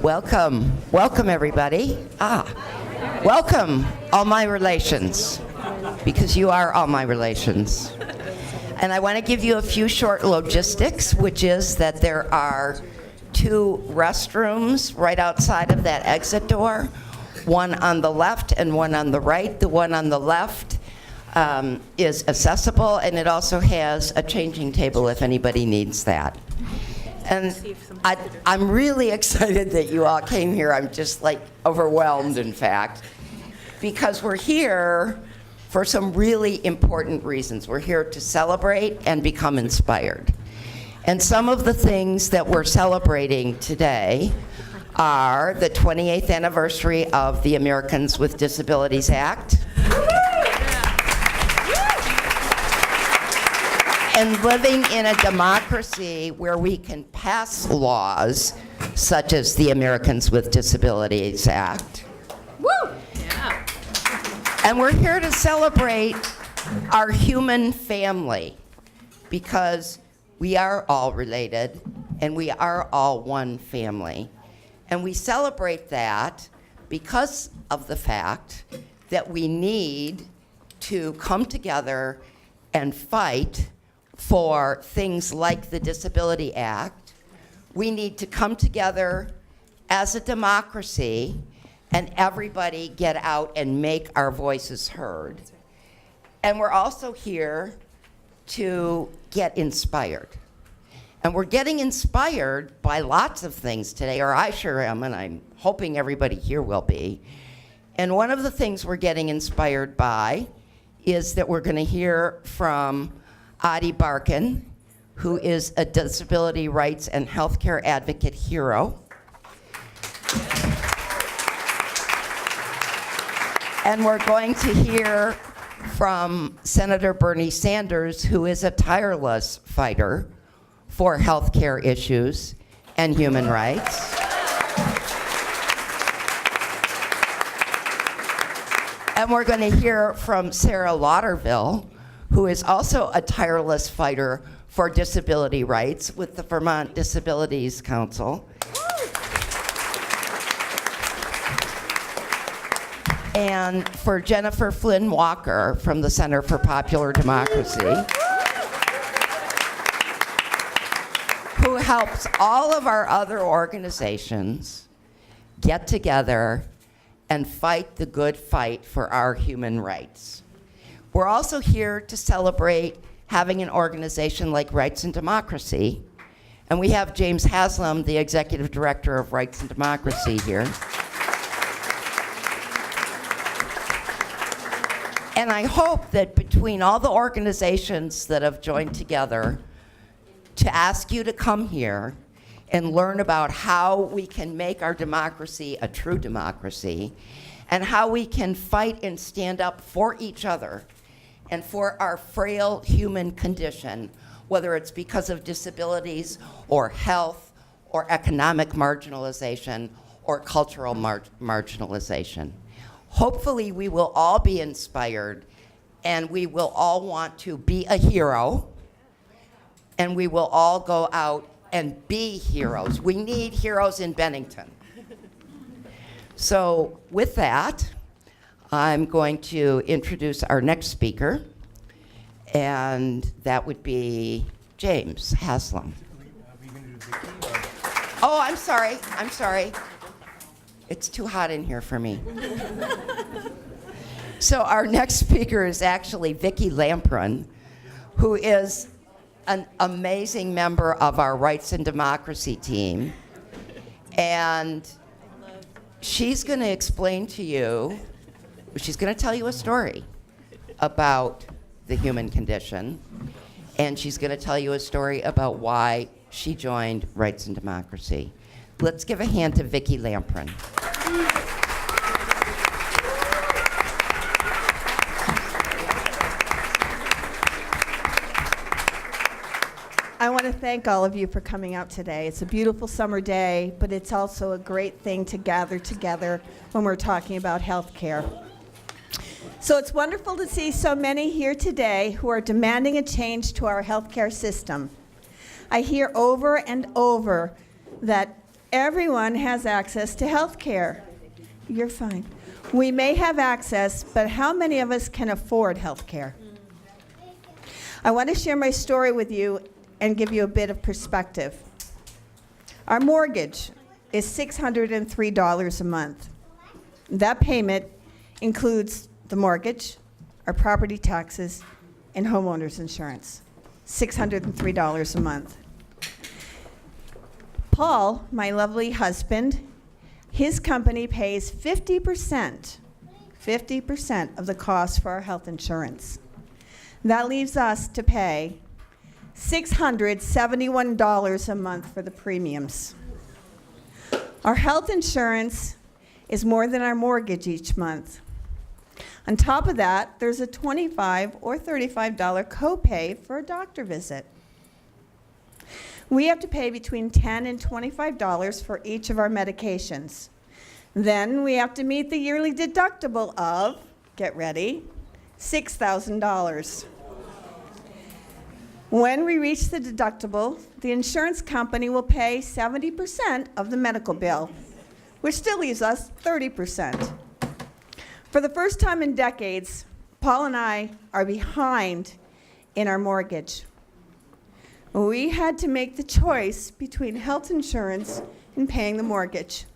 Welcome. Welcome, everybody. Welcome, all my relations, because you are all my relations. And I want to give you a few short logistics, which is that there are 2 restrooms right outside of that exit door, one on the left and one on the right. The one on the left is accessible, and it also has a changing table if anybody needs that. And I'm really excited that you all came here. I'm just like overwhelmed, in fact, because we're here for some really important reasons. We're here to celebrate and become inspired. And some of the things that we're celebrating today are the 28th anniversary of the Americans with Disabilities Act, and living in a democracy where we can pass laws such as the Americans with Disabilities Act. Woo! Yeah. And we're here to celebrate our human family, because we are all related and we are all one family. And we celebrate that because of the fact that we need to come together and fight for things like the Disability Act. We need to come together as a democracy and everybody get out and make our voices heard. And we're also here to get inspired. And we're getting inspired by lots of things today, or I sure am, and I'm hoping everybody here will be. And one of the things we're getting inspired by is that we're going to hear from Adi Barkan, who is a disability rights and healthcare advocate hero. And we're going to hear from Senator Bernie Sanders, who is a tireless fighter for healthcare issues and human rights. And we're going to hear from Sarah Lauderville, who is also a tireless fighter for disability rights with the Vermont Disabilities Council. And for Jennifer Flynn Walker from the Center for Popular Democracy, who helps all of our other organizations get together and fight the good fight for our human rights. We're also here to celebrate having an organization like Rights and Democracy. And we have James Haslam, the Executive Director of Rights and Democracy here. And I hope that between all the organizations that have joined together to ask you to come here and learn about how we can make our democracy a true democracy, and how we can fight and stand up for each other and for our frail human condition, whether it's because of disabilities or health or economic marginalization or cultural marginalization. Hopefully we will all be inspired, and we will all want to be a hero, and we will all go out and be heroes. We need heroes in Bennington. So with that, I'm going to introduce our next speaker, and that would be James Haslam. Oh, I'm sorry. It's too hot in here for me. So our next speaker is actually Vicki Lampron, who is an amazing member of our Rights and Democracy team. And she's going to explain to you, she's going to tell you a story about the human condition, and she's going to tell you a story about why she joined Rights and Democracy. Let's give a hand to Vicki Lampron. I want to thank all of you for coming out today. It's a beautiful summer day, but it's also a great thing to gather together when we're talking about health care. So it's wonderful to see so many here today who are demanding a change to our healthcare system. I hear over and over that Everyone has access to health care. You're fine. We may have access, but how many of us can afford health care? I want to share my story with you and give you a bit of perspective. Our mortgage is $603 a month. That payment includes the mortgage, our property taxes, and homeowners insurance. $603 a month. Paul, my lovely husband, his company pays 50% of the cost for our health insurance. That leaves us to pay $671 a month for the premiums. Our health insurance is more than our mortgage each month. On top of that, there's a $25 or $35 copay for a doctor visit. We have to pay between $10 and $25 for each of our medications. Then we have to meet the yearly deductible of, get ready, $6,000. When we reach the deductible, the insurance company will pay 70% of the medical bill, which still leaves us 30%. For the first time in decades, Paul and I are behind in our mortgage. We had to make the choice between health insurance and paying the mortgage.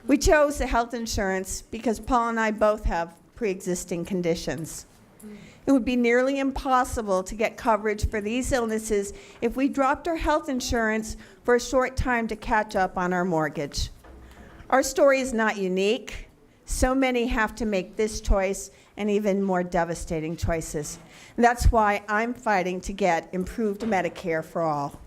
We chose the health insurance because Paul and I both have pre-existing conditions. It would be nearly impossible to get coverage for these illnesses if we dropped our health insurance for a short time to catch up on our mortgage. Our story is not unique. So many have to make this choice and even more devastating choices. And that's why I'm fighting to get improved Medicare for all.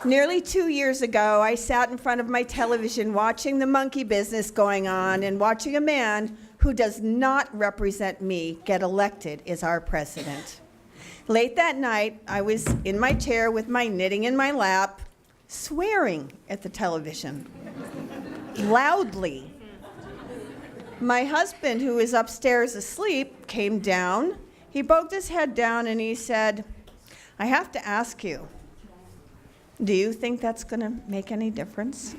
Nearly 2 years ago, I sat in front of my television watching the monkey business going on and watching a man who does not represent me get elected as our president. Late that night, I was in my chair with my knitting in my lap, swearing at the television, loudly. My husband, who was upstairs asleep, came down. He poked his head down and he said, "I have to ask you, do you think that's going to make any difference?"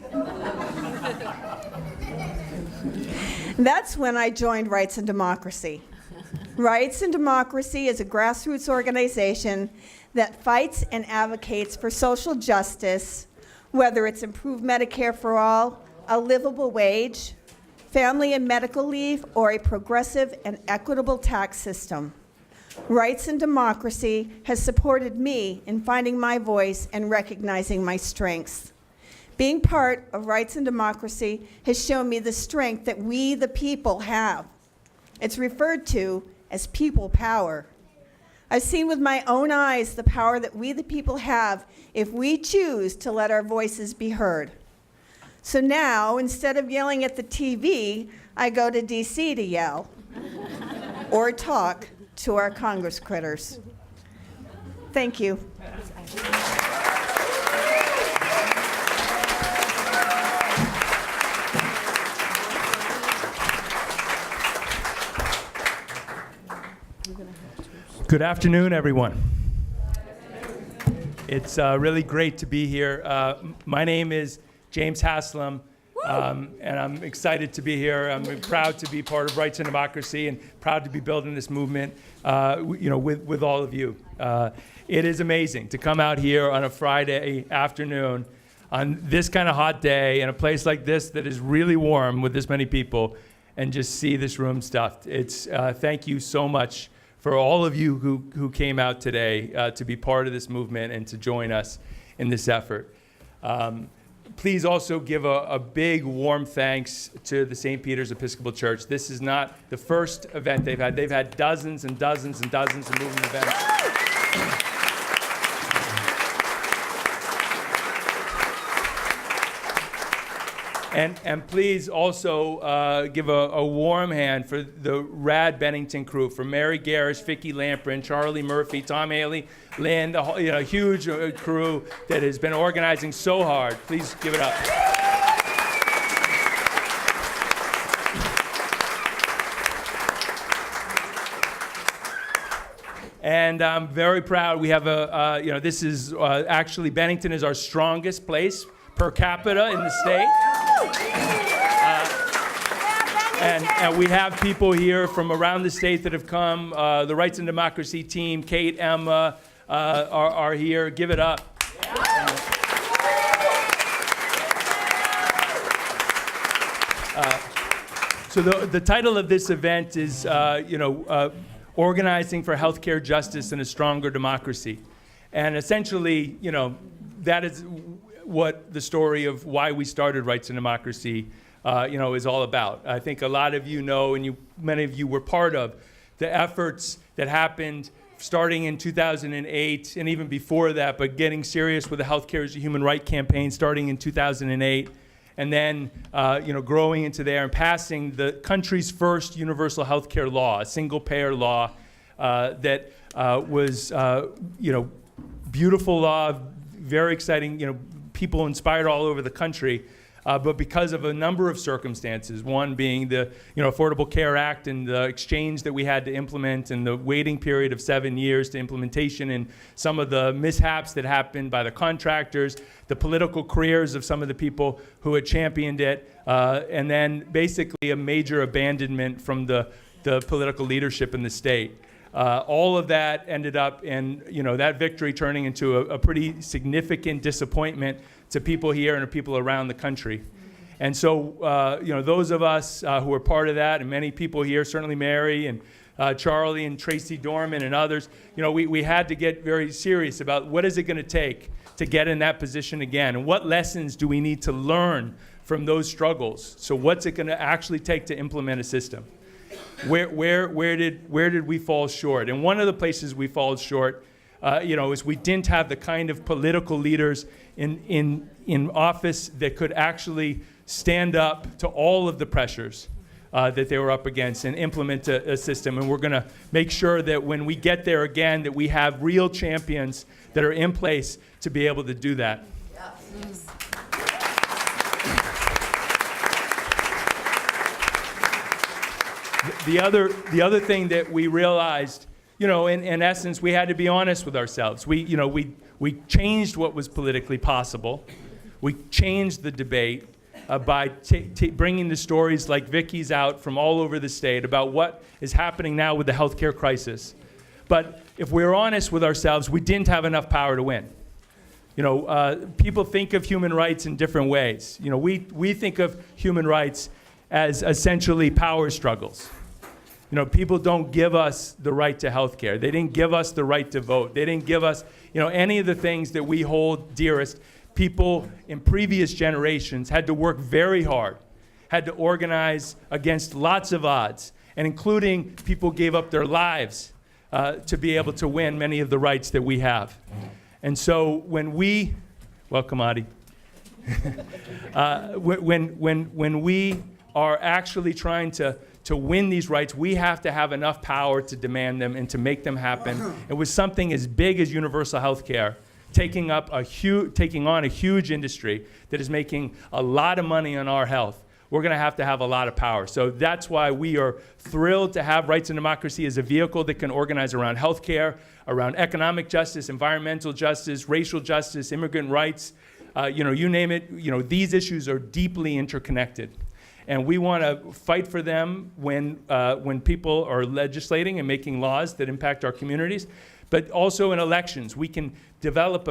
That's when I joined Rights and Democracy. Rights and Democracy is a grassroots organization that fights and advocates for social justice, whether it's improved Medicare for all, a livable wage, family and medical leave, or a progressive and equitable tax system. Rights and Democracy has supported me in finding my voice and recognizing my strengths. Being part of Rights and Democracy has shown me the strength that we, the people, have. It's referred to as people power. I've seen with my own eyes the power that we, the people, have if we choose to let our voices be heard. So now, instead of yelling at the TV, I go to DC to yell or talk to our Congress critters. Thank you. Good afternoon, everyone. It's really great to be here. My name is James Haslam, and I'm excited to be here. I'm proud to be part of Rights and Democracy and proud to be building this movement with all of you. It is amazing to come out here on a Friday afternoon on this kind of hot day in a place like this that is really warm with this many people and just see this room stuffed. It's thank you so much for all of you who came out today to be part of this movement and to join us in this effort. Please also give a big warm thanks to the St. Peter's Episcopal Church. This is not the first event they've had. They've had dozens and dozens and dozens of movement events. And please also give a warm hand for the Rad Bennington crew, for Mary Garish, Vicki Lamprin, Charlie Murphy, Tom Haley, Lynn, a huge crew that has been organizing so hard. Please give it up. And I'm very proud. We have this is actually, Bennington is our strongest place per capita in the state. And we have people here from around the state that have come. The Rights and Democracy team, Kate, Emma, are here. Give it up. So the title of this event is, Organizing for Healthcare Justice and a Stronger Democracy. And essentially, that is what the story of why we started Rights and Democracy, is all about. I think a lot of you know, and many of you were part of, the efforts that happened starting in 2008, and even before that, but getting serious with the Healthcare is a Human Right campaign starting in 2008. And then, growing into there and passing the country's first universal health care law, a single-payer law that was, beautiful law, very exciting, people inspired all over the country. But because of a number of circumstances, one being the Affordable Care Act and the exchange that we had to implement and the waiting period of 7 years to implementation and some of the mishaps that happened by the contractors, the political careers of some of the people who had championed it, and then basically a major abandonment from the political leadership in the state. All of that ended up in that victory turning into a pretty significant disappointment to people here and to people around the country. And so, those of us who are part of that, and many people here, certainly Mary and Charlie and Tracy Dorman and others, we had to get very serious about what is it going to take to get in that position again, and what lessons do we need to learn from those struggles. So what's it going to actually take to implement a system? Where did we fall short? And one of the places we fall short, is we didn't have the kind of political leaders in office that could actually stand up to all of the pressures that they were up against and implement a system. And we're going to make sure that when we get there again, that we have real champions that are in place to be able to do that. Yes. The other thing that we realized, in essence, we had to be honest with ourselves. We changed what was politically possible. We changed the debate by bringing the stories like Vicky's out from all over the state about what is happening now with the healthcare crisis. But if we're honest with ourselves, we didn't have enough power to win. People think of human rights in different ways. We think of human rights as essentially power struggles. People don't give us the right to health care. They didn't give us the right to vote. They didn't give us, any of the things that we hold dearest. People in previous generations had to work very hard, had to organize against lots of odds, and including people gave up their lives to be able to win many of the rights that we have. And so when we, welcome Adi, when we are actually trying to win these rights, we have to have enough power to demand them and to make them happen. It was something as big as universal health care, taking on a huge industry that is making a lot of money on our health. We're going to have a lot of power. So that's why we are thrilled to have Rights and Democracy as a vehicle that can organize around health care, around economic justice, environmental justice, racial justice, immigrant rights, you name it. These issues are deeply interconnected. And we want to fight for them when people are legislating and making laws that impact our communities. But also in elections, we can develop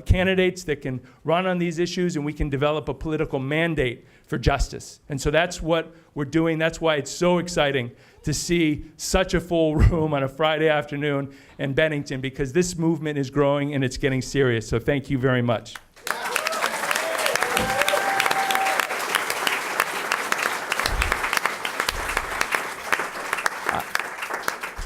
candidates that can run on these issues, and we can develop a political mandate for justice. And so that's what we're doing. That's why it's so exciting to see such a full room on a Friday afternoon in Bennington, because this movement is growing and it's getting serious. So thank you very much.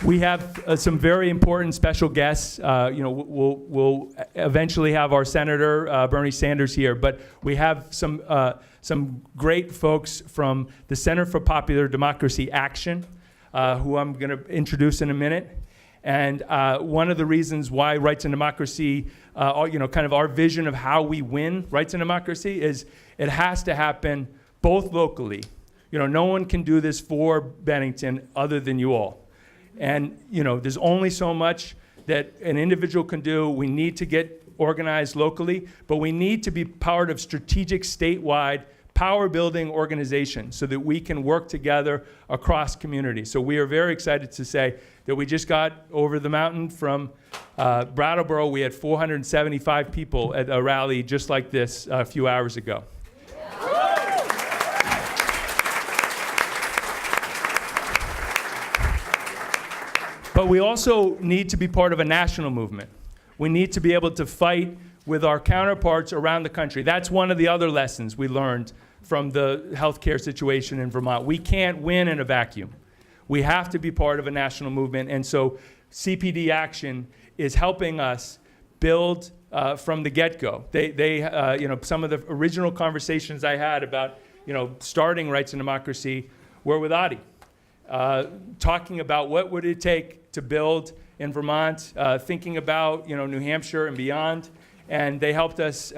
We have some very important special guests. We'll eventually have our Senator Bernie Sanders here, but we have some great folks from the Center for Popular Democracy Action, who I'm going to introduce in a minute. And one of the reasons why Rights and Democracy, kind of our vision of how we win Rights and Democracy is it has to happen both locally. No one can do this for Bennington other than you all. And, there's only so much that an individual can do. We need to get organized locally, but we need to be part of strategic statewide power-building organizations so that we can work together across communities. So we are very excited to say that we just got over the mountain from Brattleboro. We had 475 people at a rally just like this a few hours ago. But we also need to be part of a national movement. We need to be able to fight with our counterparts around the country. That's one of the other lessons we learned from the healthcare situation in Vermont. We can't win in a vacuum. We have to be part of a national movement. And so CPD Action is helping us build from the get-go. Some of the original conversations I had about, starting Rights and Democracy were with Adi, talking about what would it take to build in Vermont, thinking about, New Hampshire and beyond. And they helped us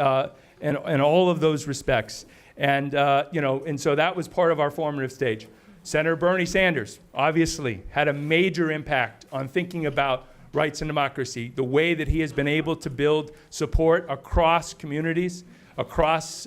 in all of those respects. And so that was part of our formative stage. Senator Bernie Sanders obviously had a major impact on thinking about rights and democracy, the way that he has been able to build support across communities, across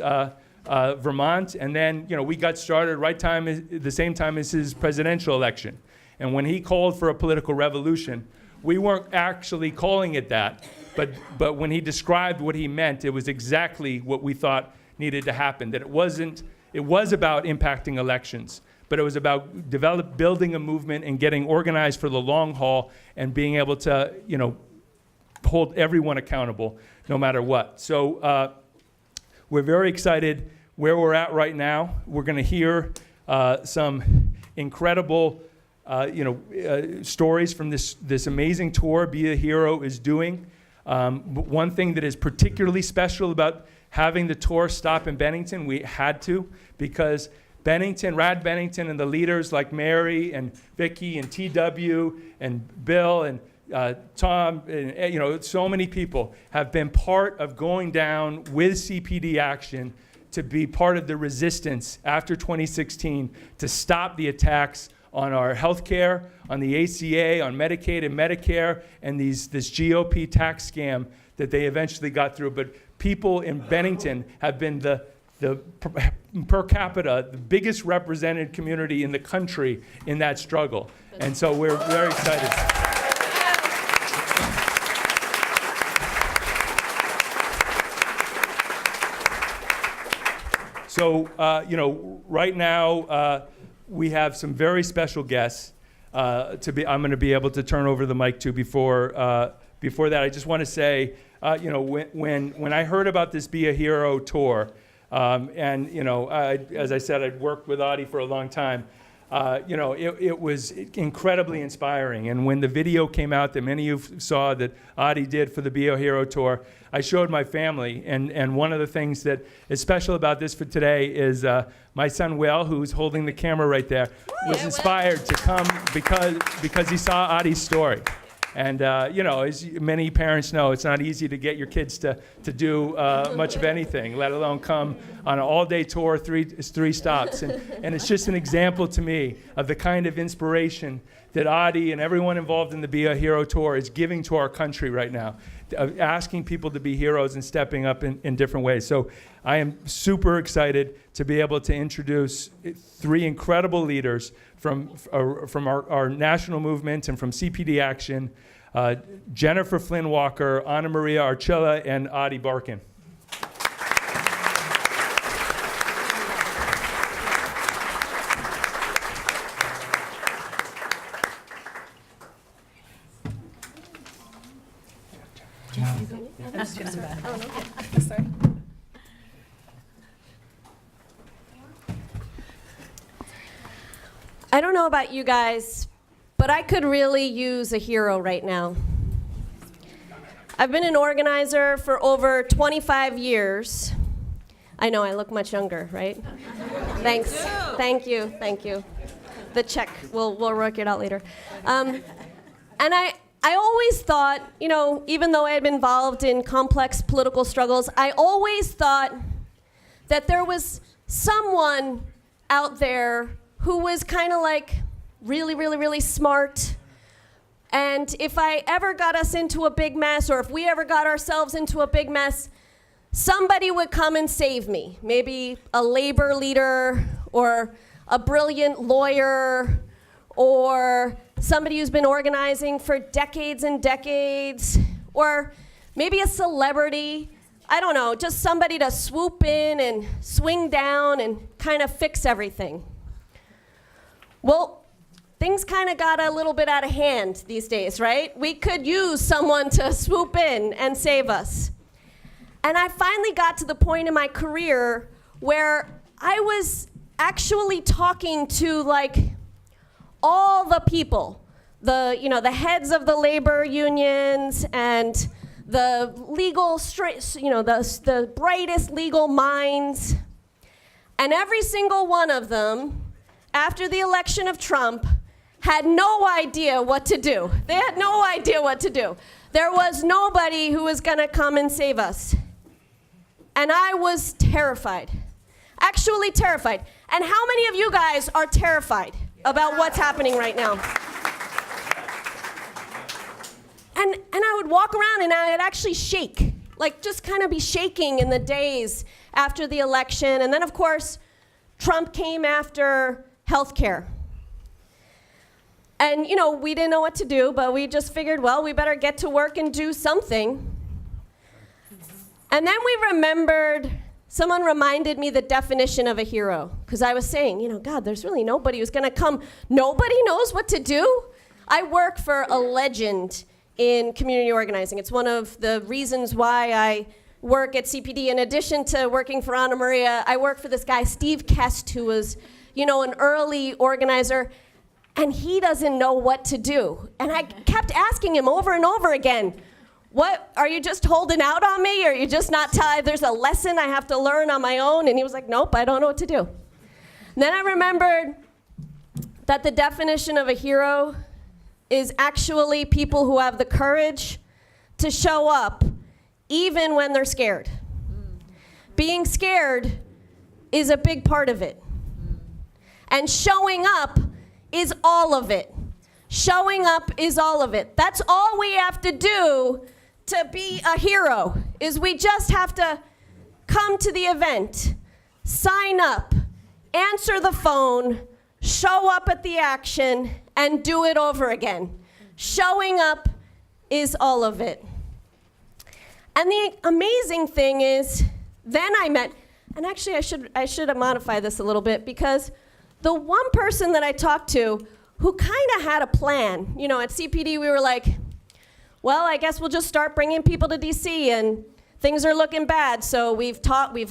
Vermont. And then, we got started the same time as his presidential election. And when he called for a political revolution, we weren't actually calling it that. But when he described what he meant, it was exactly what we thought needed to happen. That it was about impacting elections, but it was about building a movement and getting organized for the long haul and being able to, hold everyone accountable no matter what. So we're very excited where we're at right now. We're going to hear some incredible stories from this amazing tour Be a Hero is doing. One thing that is particularly special about having the tour stop in Bennington, we had to, because Rad Bennington and the leaders like Mary and Vicky and TW and Bill and Tom, and, so many people have been part of going down with CPD Action to be part of the resistance after 2016 to stop the attacks on our health care, on the ACA, on Medicaid and Medicare, and this GOP tax scam that they eventually got through. But people in Bennington have been the per capita, the biggest represented community in the country in that struggle. And so we're very excited. So, right now, we have some very special guests I'm going to be able to turn over the mic to. Before that, I just want to say, when I heard about this Be a Hero tour, as I said, I'd worked with Adi for a long time. It was incredibly inspiring. And when the video came out that many of you saw that Adi did for the Be a Hero tour, I showed my family. And one of the things that is special about this for today is my son Will, who's holding the camera right there, was inspired to come because he saw Adi's story. And, as many parents know, it's not easy to get your kids to do much of anything, let alone come on an all-day tour, three stops. And it's just an example to me of the kind of inspiration that Adi and everyone involved in the Be a Hero tour is giving to our country right now, asking people to be heroes and stepping up in different ways. So I am super excited to be able to introduce three incredible leaders from our national movement and from CPD Action, Jennifer Flynn Walker, Anna Maria Archilla, and Adi Barkan. I don't know about you guys, but I could really use a hero right now. I've been an organizer for over 25 years. I know I look much younger, right? Thanks. Thank you. The check, we'll work it out later. And I always thought, even though I had been involved in complex political struggles, I always thought that there was someone out there who was kind of like really, really, really smart And if I ever got us into a big mess, or if we ever got ourselves into a big mess, somebody would come and save me. Maybe a labor leader, or a brilliant lawyer, or somebody who's been organizing for decades and decades, or maybe a celebrity. I don't know, just somebody to swoop in and swing down and kind of fix everything. Well, things kind of got a little bit out of hand these days, right? We could use someone to swoop in and save us. And I finally got to the point in my career where I was actually talking to like all the people, the heads of the labor unions and the legal, the brightest legal minds. And every single one of them, after the election of Trump, had no idea what to do. They had no idea what to do. There was nobody who was going to come and save us. And I was terrified, actually terrified. And how many of you guys are terrified about what's happening right now? And I would walk around and I would actually shake, like just kind of be shaking in the days after the election. And then, of course, Trump came after healthcare. And, we didn't know what to do, but we just figured, well, we better get to work and do something. And then we remembered, someone reminded me the definition of a hero. Because I was saying, God, there's really nobody who's going to come. Nobody knows what to do. I work for a legend in community organizing. It's one of the reasons why I work at CPD. In addition to working for Anna Maria, I work for this guy, Steve Kest, who was, an early organizer. And he doesn't know what to do. And I kept asking him over and over again, what, are you just holding out on me? Or are you just not telling, there's a lesson I have to learn on my own? And he was like, nope, I don't know what to do. And then I remembered that the definition of a hero is actually people who have the courage to show up even when they're scared. Being scared is a big part of it. And showing up is all of it. Showing up is all of it. That's all we have to do to be a hero, is we just have to come to the event, sign up, answer the phone, show up at the action, and do it over again. Showing up is all of it. And the amazing thing is, then I met, and actually I should modify this a little bit, because the one person that I talked to who kind of had a plan, at CPD we were like, well, I guess we'll just start bringing people to DC, and things are looking bad. So we've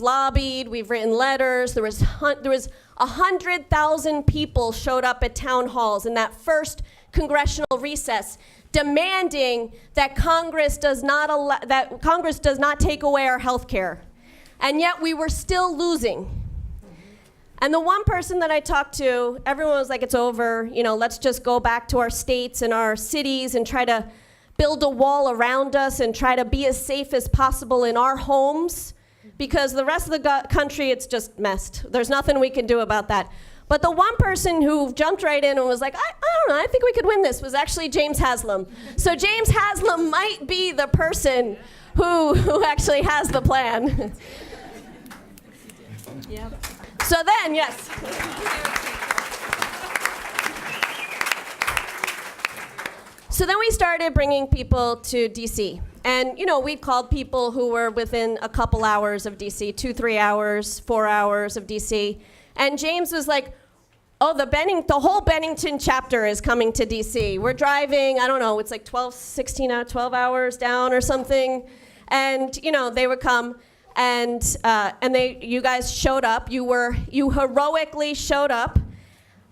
lobbied, we've written letters. There was 100,000 people showed up at town halls in that first congressional recess, demanding that Congress does not take away our health care. And yet we were still losing. And the one person that I talked to, everyone was like, it's over, let's just go back to our states and our cities and try to build a wall around us and try to be as safe as possible in our homes, because the rest of the country, it's just messed. There's nothing we can do about that. But the one person who jumped right in and was like, I don't know, I think we could win this, was actually James Haslam. So James Haslam might be the person who actually has the plan. Yep. So then, yes. So then we started bringing people to DC. And, we called people who were within a couple hours of DC, 2-3 hours, 4 hours of DC. And James was like, oh, the whole Bennington chapter is coming to DC. We're driving, I don't know, it's like 12 hours down or something. And, they would come. And you guys showed up. You heroically showed up.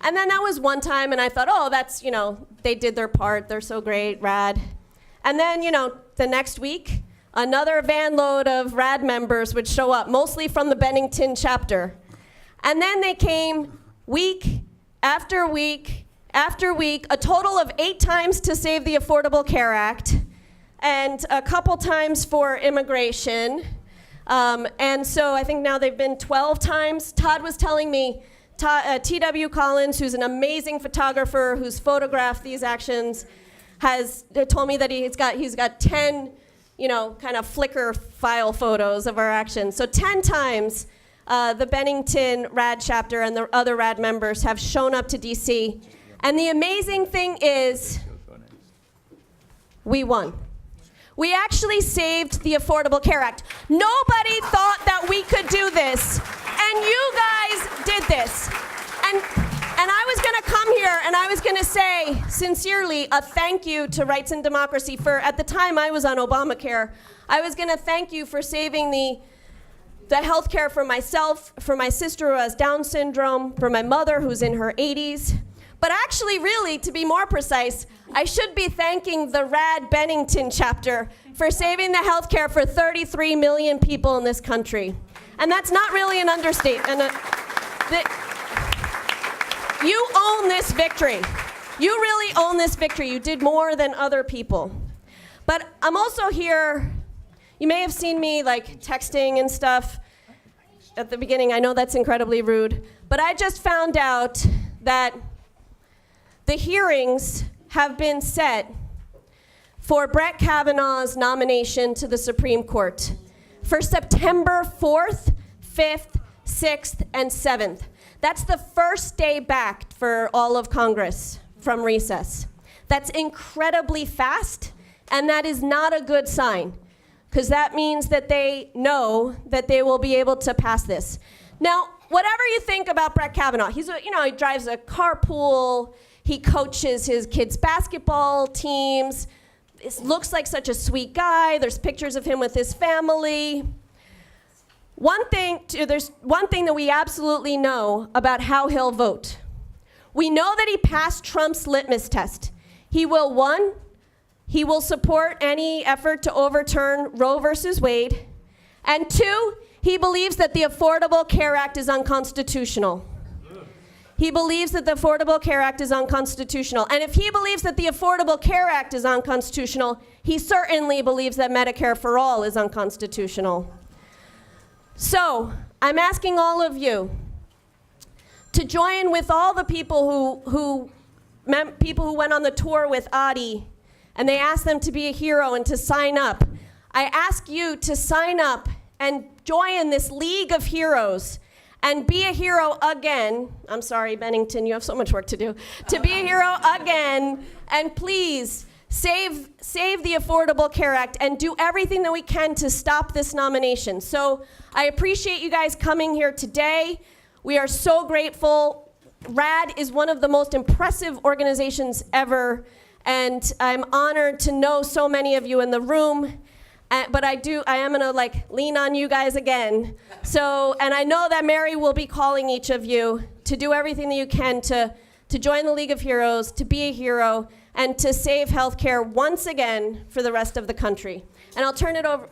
And then that was one time, and I thought, oh, that's, they did their part. They're so great, rad. And then, the next week, another van load of rad members would show up, mostly from the Bennington chapter. And then they came week after week after week, a total of 8 times to save the Affordable Care Act, and a couple times for immigration. And so I think now they've been 12 times. Todd was telling me, T.W. Collins, who's an amazing photographer who's photographed these actions, has told me that he's got 10, kind of Flickr file photos of our actions. So 10 times the Bennington RAD chapter and the other RAD members have shown up to DC. And the amazing thing is, we won. We actually saved the Affordable Care Act. Nobody thought that we could do this, and you guys did this. And I was going to come here and I was going to say, sincerely, a thank you to Rights and Democracy for, at the time I was on Obamacare, I was going to thank you for saving the health care for myself, for my sister who has Down syndrome, for my mother who's in her 80s. But actually, really, to be more precise, I should be thanking the RAD Bennington chapter for saving the health care for 33 million people in this country. And that's not really an understatement. You own this victory. You really own this victory. You did more than other people. But I'm also here, you may have seen me like texting and stuff at the beginning. I know that's incredibly rude. But I just found out that the hearings have been set for Brett Kavanaugh's nomination to the Supreme Court for September 4th, 5th, 6th, and 7th. That's the first day back for all of Congress from recess. That's incredibly fast, and that is not a good sign, because that means that they know that they will be able to pass this. Now, whatever you think about Brett Kavanaugh, he drives a carpool, he coaches his kids' basketball teams. It looks like such a sweet guy. There's pictures of him with his family. There's one thing that we absolutely know about how he'll vote. We know that he passed Trump's litmus test. He will, 1, he will support any effort to overturn Roe versus Wade. And 2, he believes that the Affordable Care Act is unconstitutional. He believes that the Affordable Care Act is unconstitutional. And if he believes that the Affordable Care Act is unconstitutional, he certainly believes that Medicare for All is unconstitutional. So, I'm asking all of you to join with all the people who went on the tour with Adi, and they asked them to be a hero and to sign up. I ask you to sign up and join this League of Heroes and be a hero again. I'm sorry, Bennington, you have so much work to do. To be a hero again, and please save the Affordable Care Act and do everything that we can to stop this nomination. So I appreciate you guys coming here today. We are so grateful. RAD is one of the most impressive organizations ever, and I'm honored to know so many of you in the room. But I am gonna lean on you guys again. So, and I know that Mary will be calling each of you to do everything that you can to join the League of Heroes, to be a hero, and to save healthcare once again for the rest of the country. And I'll turn it over,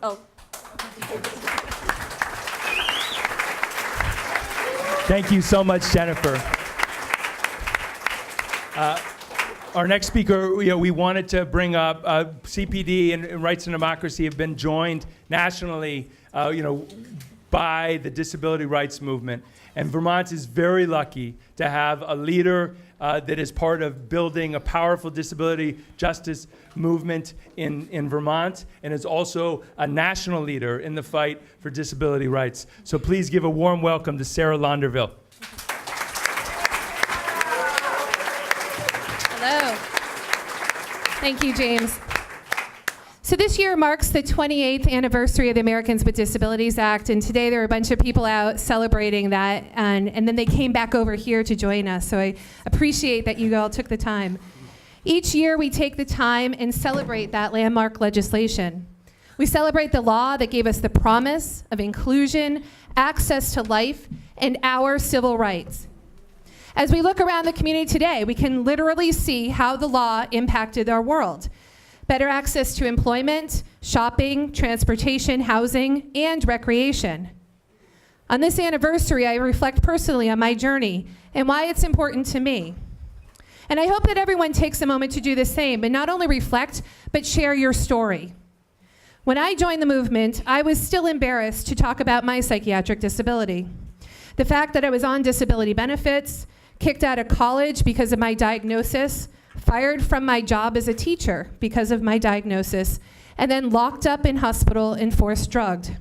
Thank you so much, Jennifer. Our next speaker, we wanted to bring up CPD and Rights and Democracy have been joined nationally, by the disability rights movement. And Vermont is very lucky to have a leader that is part of building a powerful disability justice movement in Vermont, and is also a national leader in the fight for disability rights. So please give a warm welcome to Sarah Launderville. Hello. Thank you, James. So this year marks the 28th anniversary of the Americans with Disabilities Act, and today there are a bunch of people out celebrating that, and then they came back over here to join us, so I appreciate that you all took the time. Each year we take the time and celebrate that landmark legislation. We celebrate the law that gave us the promise of inclusion, access to life, and our civil rights. As we look around the community today, we can literally see how the law impacted our world. Better access to employment, shopping, transportation, housing, and recreation. On this anniversary, I reflect personally on my journey and why it's important to me. And I hope that everyone takes a moment to do the same, and not only reflect, but share your story. When I joined the movement, I was still embarrassed to talk about my psychiatric disability. The fact that I was on disability benefits, kicked out of college because of my diagnosis, fired from my job as a teacher because of my diagnosis, and then locked up in hospital and forced drugged.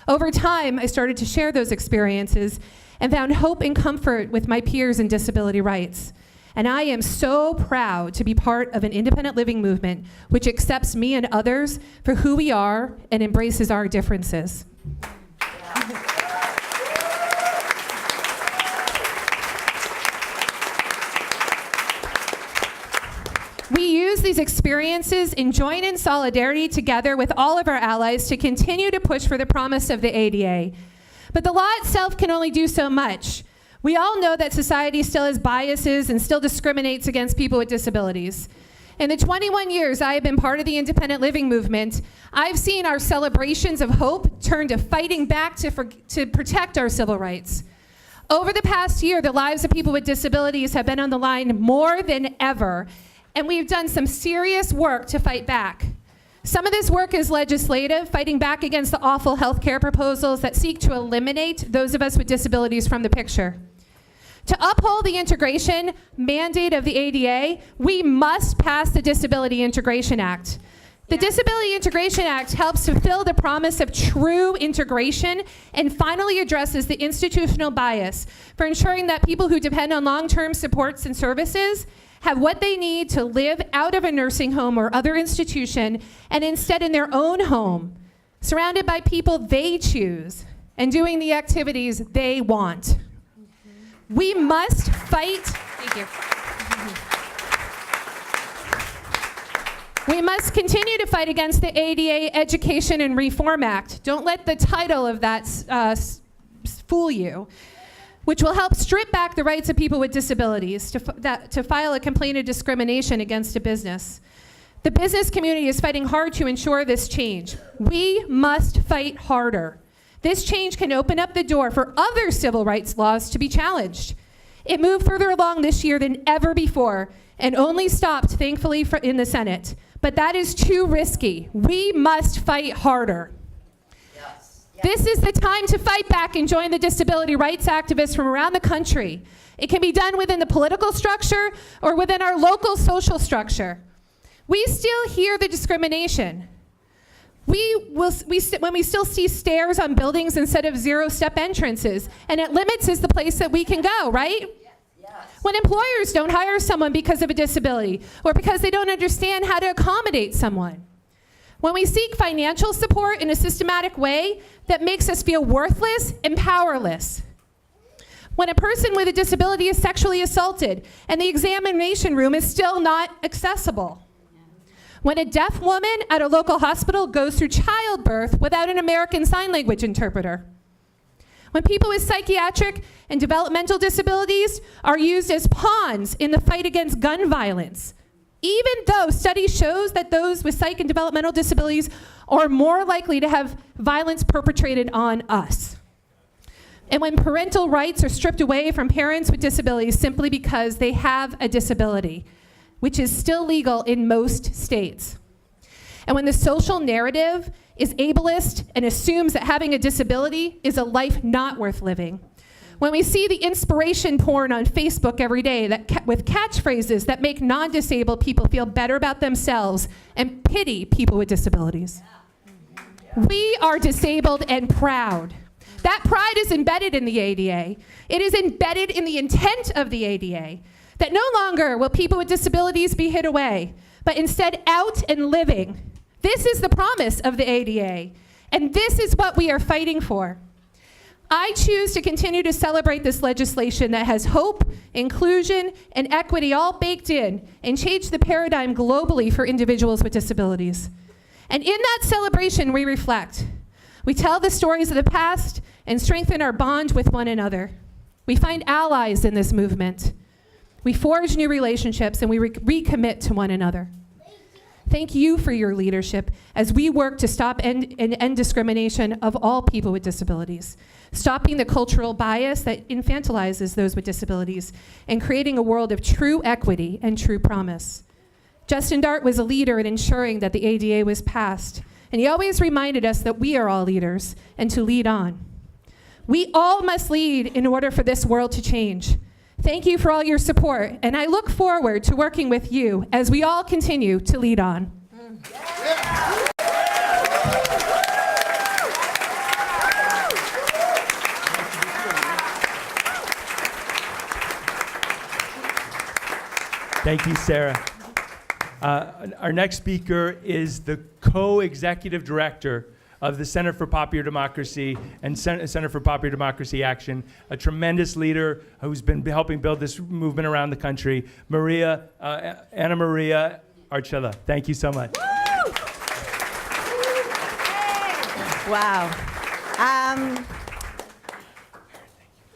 Over time, I started to share those experiences and found hope and comfort with my peers in disability rights. And I am so proud to be part of an independent living movement which accepts me and others for who we are and embraces our differences. We use these experiences and join in solidarity together with all of our allies to continue to push for the promise of the ADA. But the law itself can only do so much. We all know that society still has biases and still discriminates against people with disabilities. In the 21 years I have been part of the independent living movement, I've seen our celebrations of hope turn to fighting back to protect our civil rights. Over the past year, the lives of people with disabilities have been on the line more than ever, and we've done some serious work to fight back. Some of this work is legislative, fighting back against the awful healthcare proposals that seek to eliminate those of us with disabilities from the picture. To uphold the integration mandate of the ADA, we must pass the Disability Integration Act. The Disability Integration Act helps fulfill the promise of true integration and finally addresses the institutional bias for ensuring that people who depend on long-term supports and services have what they need to live out of a nursing home or other institution and instead in their own home, surrounded by people they choose and doing the activities they want. We must fight. Thank you. We must continue to fight against the ADA Education and Reform Act. Don't let the title of that fool you, which will help strip back the rights of people with disabilities to file a complaint of discrimination against a business. The business community is fighting hard to ensure this change. We must fight harder. This change can open up the door for other civil rights laws to be challenged. It moved further along this year than ever before and only stopped, thankfully, in the Senate. But that is too risky. We must fight harder. This is the time to fight back and join the disability rights activists from around the country. It can be done within the political structure or within our local social structure. We still hear the discrimination. When we still see stairs on buildings instead of zero-step entrances, and it limits is the place that we can go, right? Yes. When employers don't hire someone because of a disability or because they don't understand how to accommodate someone. When we seek financial support in a systematic way that makes us feel worthless and powerless. When a person with a disability is sexually assaulted and the examination room is still not accessible. When a deaf woman at a local hospital goes through childbirth without an American Sign Language interpreter. When people with psychiatric and developmental disabilities are used as pawns in the fight against gun violence. Even though studies shows that those with psych and developmental disabilities are more likely to have violence perpetrated on us. And when parental rights are stripped away from parents with disabilities simply because they have a disability, which is still legal in most states. And when the social narrative is ableist and assumes that having a disability is a life not worth living. When we see the inspiration porn on Facebook every day with catchphrases that make non-disabled people feel better about themselves and pity people with disabilities. We are disabled and proud. That pride is embedded in the ADA. It is embedded in the intent of the ADA, that no longer will people with disabilities be hid away, but instead out and living. This is the promise of the ADA, and this is what we are fighting for. I choose to continue to celebrate this legislation that has hope, inclusion, and equity all baked in and change the paradigm globally for individuals with disabilities. And in that celebration, we reflect. We tell the stories of the past and strengthen our bond with one another. We find allies in this movement. We forge new relationships and we recommit to one another. Thank you for your leadership as we work to stop and end discrimination of all people with disabilities, stopping the cultural bias that infantilizes those with disabilities, and creating a world of true equity and true promise. Justin Dart was a leader in ensuring that the ADA was passed, and he always reminded us that we are all leaders and to lead on. We all must lead in order for this world to change. Thank you for all your support, and I look forward to working with you as we all continue to lead on. Thank you, Sarah. Our next speaker is the co-executive director of the Center for Popular Democracy and Center for Popular Democracy Action, a tremendous leader who's been helping build this movement around the country, Anna Maria Archila. Thank you so much. Wow.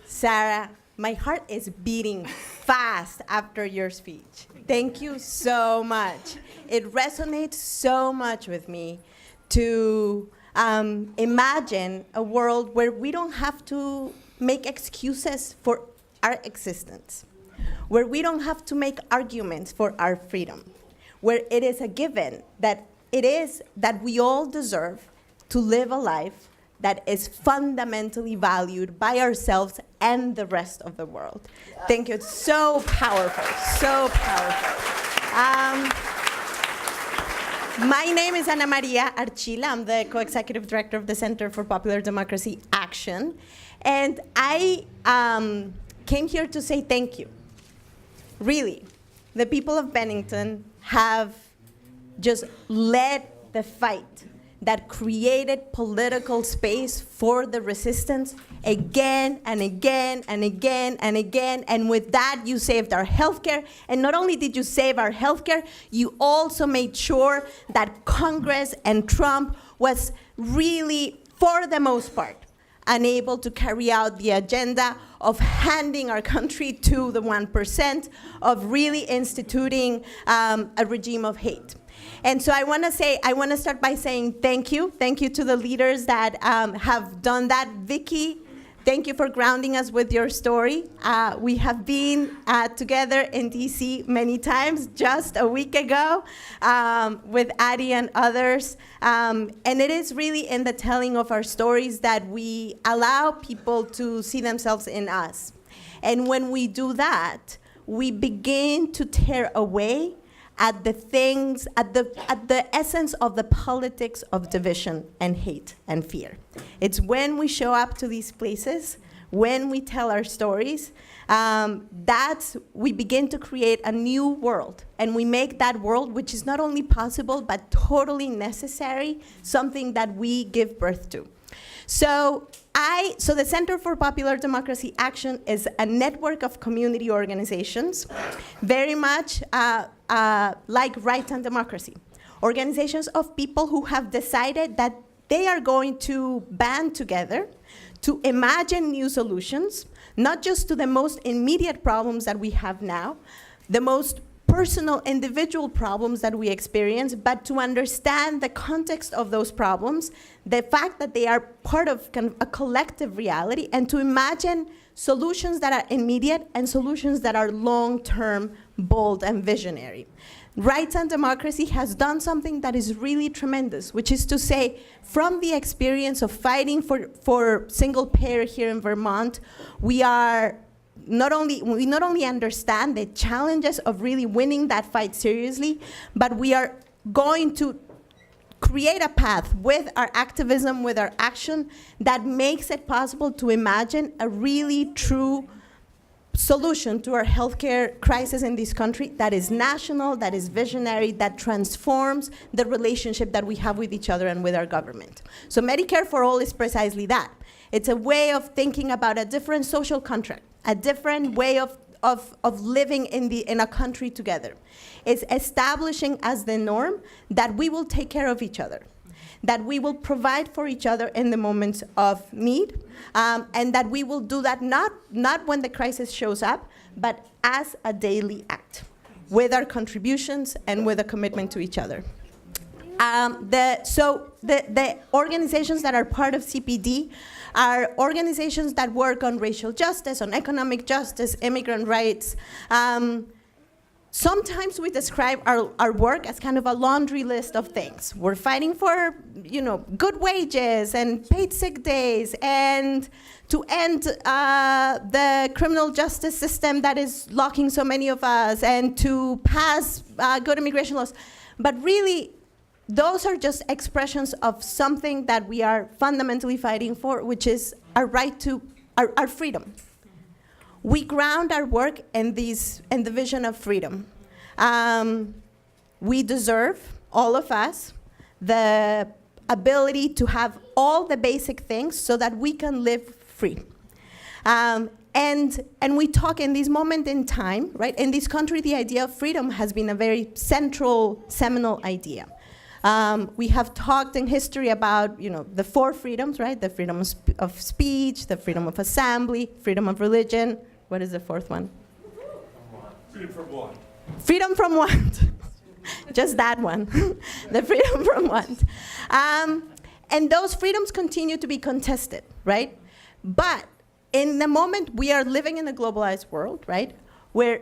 Sarah, my heart is beating fast after your speech. Thank you so much. It resonates so much with me to imagine a world where we don't have to make excuses for our existence, where we don't have to make arguments for our freedom, where it is a given that we all deserve to live a life that is fundamentally valued by ourselves and the rest of the world. Thank you. It's so powerful, so powerful. My name is Ana Maria Archila. I'm the co-executive director of the Center for Popular Democracy Action. And I came here to say thank you. Really, the people of Bennington have just led the fight that created political space for the resistance again and again and again and again. And with that, you saved our healthcare. And not only did you save our healthcare, you also made sure that Congress and Trump was really, for the most part, unable to carry out the agenda of handing our country to the 1%, of really instituting a regime of hate. And so I want to start by saying thank you. Thank you to the leaders that have done that. Vicky, thank you for grounding us with your story. We have been together in DC many times, just a week ago, with Addie and others. And it is really in the telling of our stories that we allow people to see themselves in us. And when we do that, we begin to tear away at the things, at the essence of the politics of division and hate and fear. It's when we show up to these places, when we tell our stories, that we begin to create a new world. And we make that world, which is not only possible, but totally necessary, something that we give birth to. So the Center for Popular Democracy Action is a network of community organizations, very much like Rights and Democracy. Organizations of people who have decided that they are going to band together to imagine new solutions, not just to the most immediate problems that we have now, the most personal, individual problems that we experience, but to understand the context of those problems, the fact that they are part of kind of a collective reality, and to imagine solutions that are immediate and solutions that are long-term, bold, and visionary. Rights and Democracy has done something that is really tremendous, which is to say, from the experience of fighting for single payer here in Vermont, we not only understand the challenges of really winning that fight seriously, but we are going to create a path with our activism, with our action, that makes it possible to imagine a really true solution to our healthcare crisis in this country that is national, that is visionary, that transforms the relationship that we have with each other and with our government. So Medicare for All is precisely that. It's a way of thinking about a different social contract, a different way of living in a country together. It's establishing as the norm that we will take care of each other, that we will provide for each other in the moments of need, and that we will do that not when the crisis shows up, but as a daily act, with our contributions and with a commitment to each other. The organizations that are part of CPD are organizations that work on racial justice, on economic justice, immigrant rights. sometimes we describe our work as kind of a laundry list of things. We're fighting for, good wages and paid sick days and to end the criminal justice system that is locking so many of us and to pass good immigration laws. But really, those are just expressions of something that we are fundamentally fighting for, which is our right to our freedom. We ground our work in the vision of freedom. We deserve, all of us, the ability to have all the basic things so that we can live free. And we talk in this moment in time, right? In this country, the idea of freedom has been a very central, seminal idea. We have talked in history about, the 4 freedoms, right? The freedom of speech, the freedom of assembly, freedom of religion. What is the 4th one? Freedom from want. Freedom from want. Just that one. The freedom from want. And those freedoms continue to be contested, right? But in the moment, we are living in a globalized world, right? Where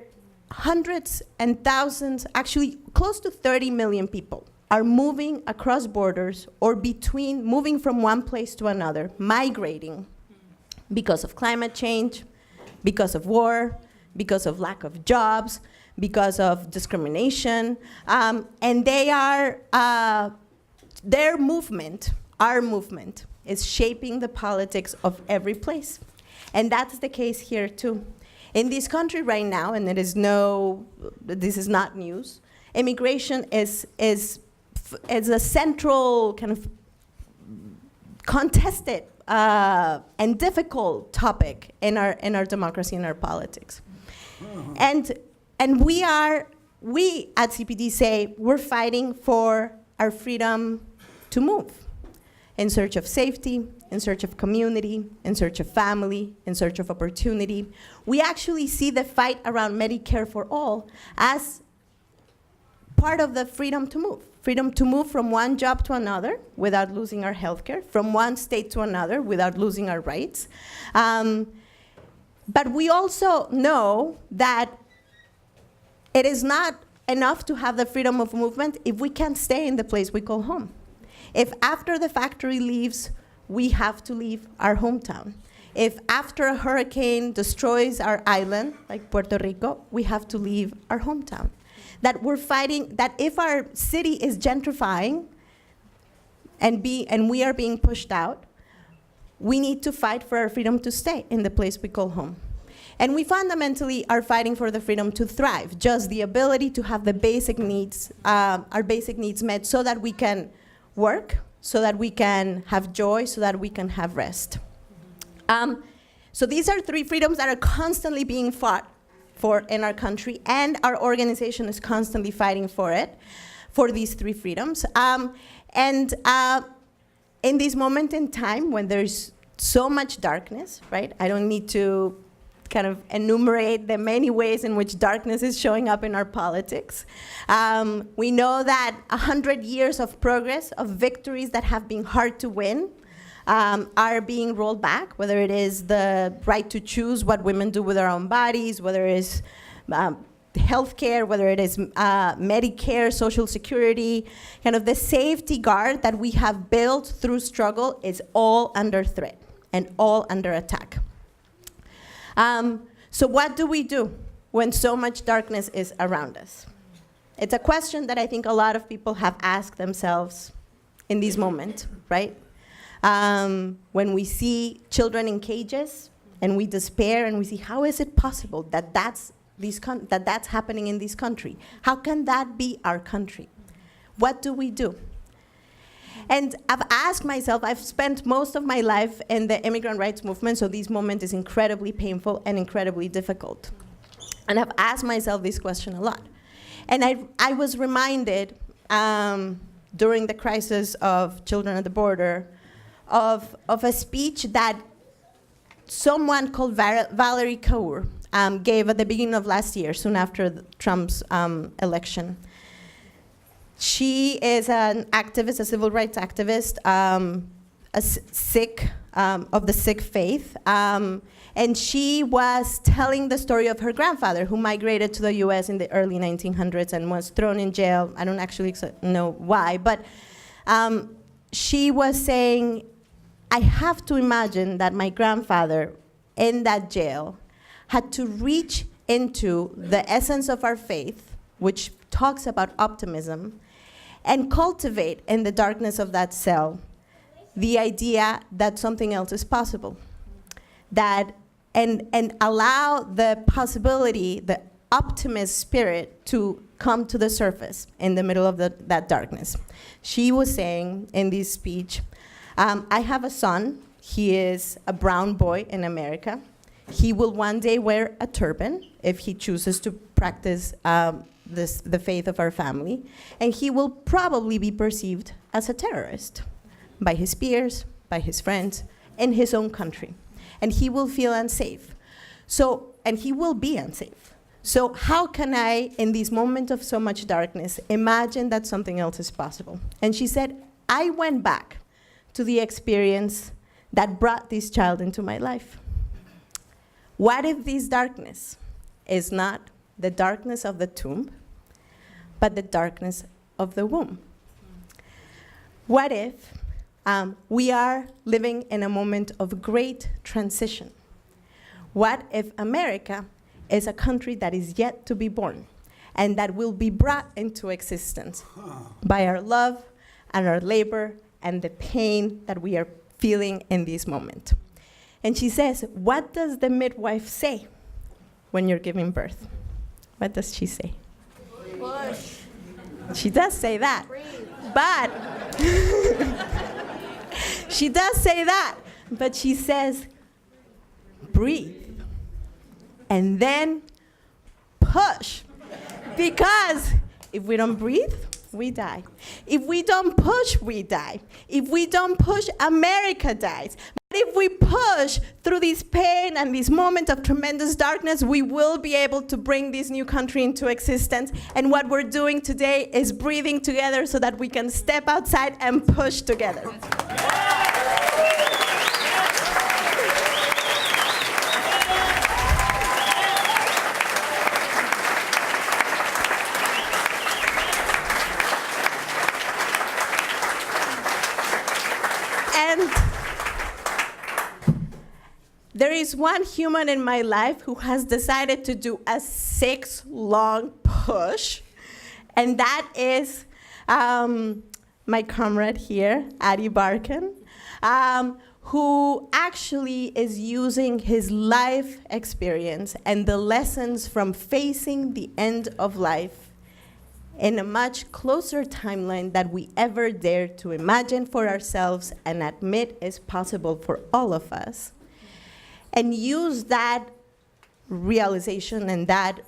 hundreds and thousands, actually close to 30 million people are moving across borders or moving from one place to another, migrating because of climate change, because of war, because of lack of jobs, because of discrimination. And their movement, our movement, is shaping the politics of every place. And that's the case here too. In this country right now, and this is not news, immigration is a central kind of contested and difficult topic in our democracy and our politics. And we at CPD say we're fighting for our freedom to move in search of safety, in search of community, in search of family, in search of opportunity. We actually see the fight around Medicare for all as part of the freedom to move from one job to another without losing our healthcare, from one state to another without losing our rights. But we also know that it is not enough to have the freedom of movement if we can't stay in the place we call home. If after the factory leaves, we have to leave our hometown. If after a hurricane destroys our island, like Puerto Rico, we have to leave our hometown. That we're fighting, that if our city is gentrifying and we are being pushed out, we need to fight for our freedom to stay in the place we call home. And we fundamentally are fighting for the freedom to thrive, just the ability to have the basic needs, our basic needs met so that we can work, so that we can have joy, so that we can have rest. So these are 3 freedoms that are constantly being fought for in our country, and our organization is constantly fighting for these 3 freedoms. And in this moment in time when there's so much darkness, right? I don't need to kind of enumerate the many ways in which darkness is showing up in our politics. We know that 100 years of progress, of victories that have been hard to win, are being rolled back, whether it is the right to choose what women do with their own bodies, whether it is healthcare, whether it is Medicare, Social Security, kind of the safety guard that we have built through struggle is all under threat and all under attack. So what do we do when so much darkness is around us? It's a question that I think a lot of people have asked themselves in this moment, right? When we see children in cages and we despair and we see, how is it possible that that's happening in this country? How can that be our country? What do we do? And I've asked myself, I've spent most of my life in the immigrant rights movement, so this moment is incredibly painful and incredibly difficult. And I've asked myself this question a lot. And I was reminded during the crisis of children at the border of a speech that someone called Valerie Kaur gave at the beginning of last year, soon after Trump's election. She is an activist, a civil rights activist, sick, of the Sikh faith. And she was telling the story of her grandfather, who migrated to the US in the early 1900s and was thrown in jail. I don't actually know why, but she was saying, I have to imagine that my grandfather in that jail had to reach into the essence of our faith, which talks about optimism, and cultivate in the darkness of that cell the idea that something else is possible. And allow the possibility, the optimist spirit, to come to the surface in the middle of that darkness. She was saying in this speech, I have a son. He is a brown boy in America. He will one day wear a turban if he chooses to practice the faith of our family. And he will probably be perceived as a terrorist by his peers, by his friends, in his own country. And he will feel unsafe. And he will be unsafe. So how can I, in this moment of so much darkness, imagine that something else is possible? And she said, I went back to the experience that brought this child into my life. What if this darkness is not the darkness of the tomb, but the darkness of the womb? What if we are living in a moment of great transition? What if America is a country that is yet to be born and that will be brought into existence by our love and our labor and the pain that we are feeling in this moment? And she says, what does the midwife say when you're giving birth? What does she say? Push. She does say that. Breathe. But she does say that, but she says, breathe. And then push. Because if we don't breathe, we die. If we don't push, we die. If we don't push, America dies. But if we push through this pain and this moment of tremendous darkness, we will be able to bring this new country into existence. And what we're doing today is breathing together so that we can step outside and push together. And there is one human in my life who has decided to do a 6-long push, and that is my comrade here, Adi Barkan, who actually is using his life experience and the lessons from facing the end of life in a much closer timeline that we ever dare to imagine for ourselves and admit is possible for all of us, and use that realization and that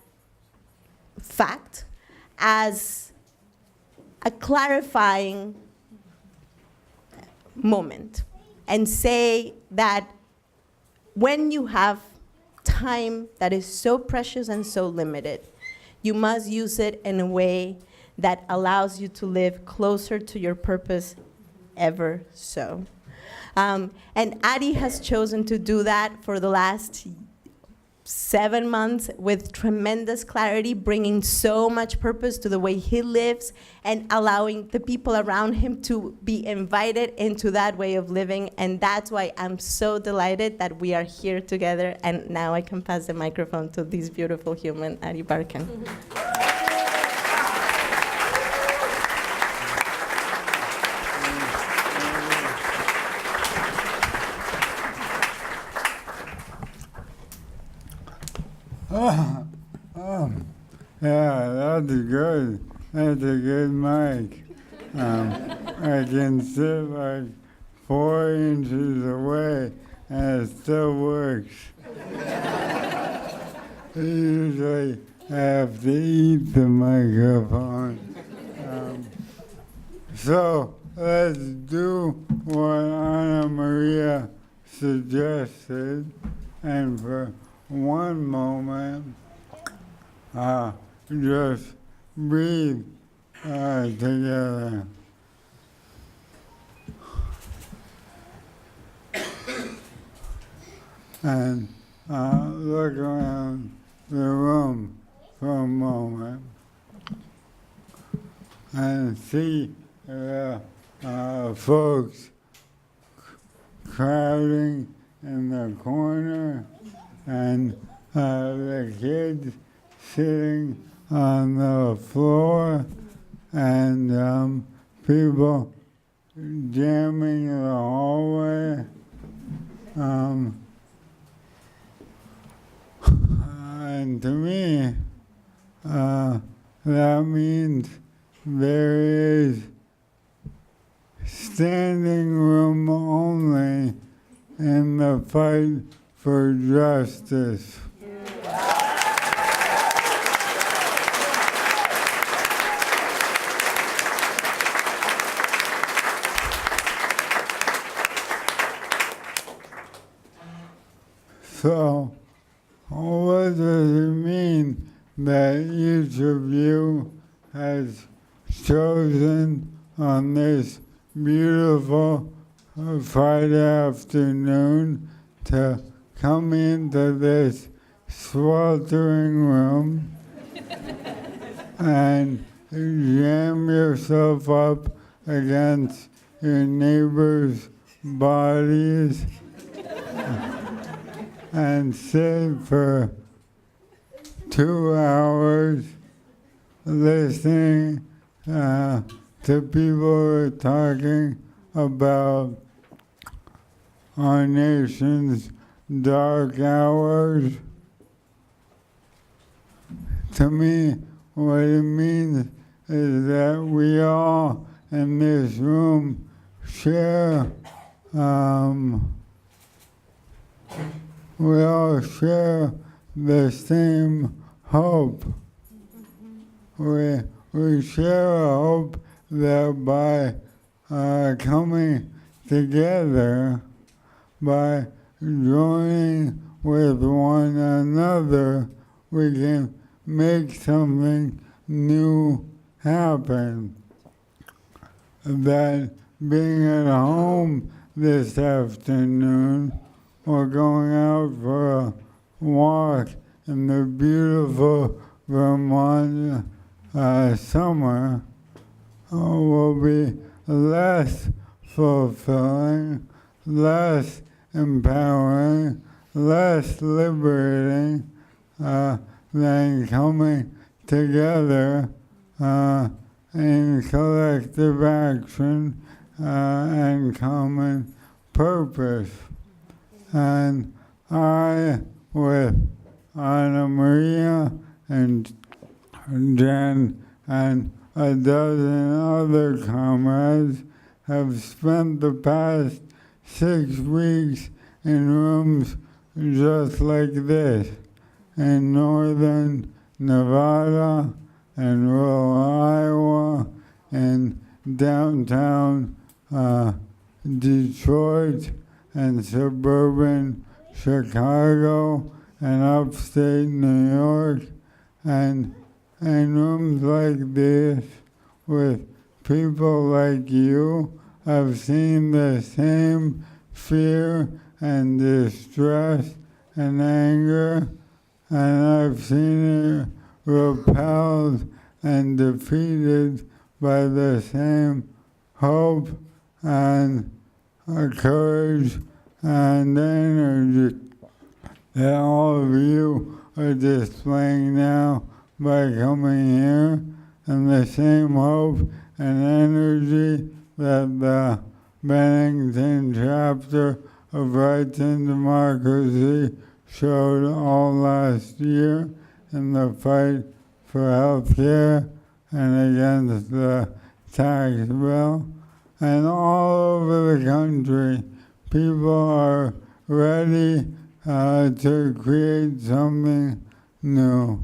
fact as a clarifying moment, and say that when you have time that is so precious and so limited, you must use it in a way that allows you to live closer to your purpose ever so. And Adi has chosen to do that for the last 7 months with tremendous clarity, bringing so much purpose to the way he lives and allowing the people around him to be invited into that way of living. And that's why I'm so delighted that we are here together. And now I can pass the microphone to this beautiful human, Adi Barkan. Yeah, that's good. That's a good mic. I can sit like 4 inches away and it still works. Usually I have to eat the microphone. So let's do what Ana Maria suggested, and for one moment, just breathe together. and look around the room for a moment and see folks crowding in the corner and the kids sitting on the floor and people jamming in the hallway. And to me, that means there is standing room only in the fight for justice. So, what does it mean that each of you has chosen on this beautiful Friday afternoon to come into this sweltering room and jam yourself up against your neighbor's bodies and sit for 2 hours listening to people who are talking about our nation's dark hours? To me, what it means is that we all in this room share we all share the same hope. We share a hope that by coming together, by joining with one another, we can make something new happen. That being at home this afternoon or going out for a walk in the beautiful Vermont summer will be less fulfilling, less empowering, less liberating than coming together in collective action and common purpose. And I, with Ana Maria and Jen and a dozen other comrades, have spent the past 6 weeks in rooms just like this in northern Nevada and rural Iowa and downtown Detroit and suburban Chicago and upstate New York and rooms like this with people like you have seen the same fear and distress and anger, and I've seen it repelled and defeated by the same hope and courage and energy that all of you are displaying now by coming here, and the same hope and energy that the Bennington chapter of Rights and Democracy showed all last year in the fight for health care and against the tax bill. And all over the country, people are ready to create something new.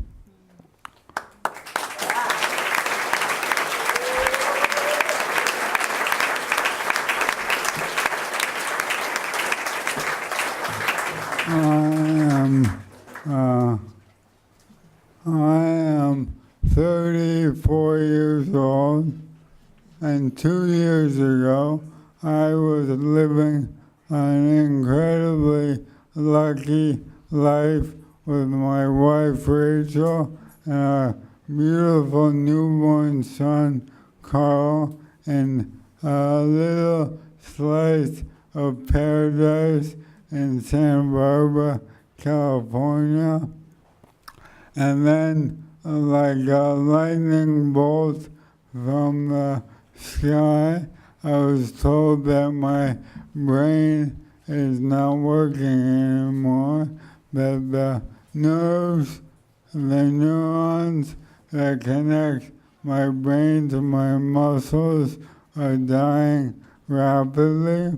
I am 34 years old, and 2 years ago I was living an incredibly lucky life with my wife Rachel and our beautiful newborn son Carl in a little slice of paradise in Santa Barbara, California. And then, like a lightning bolt from the sky, I was told that my brain is not working anymore, that the nerves, the neurons that connect my brain to my muscles are dying rapidly,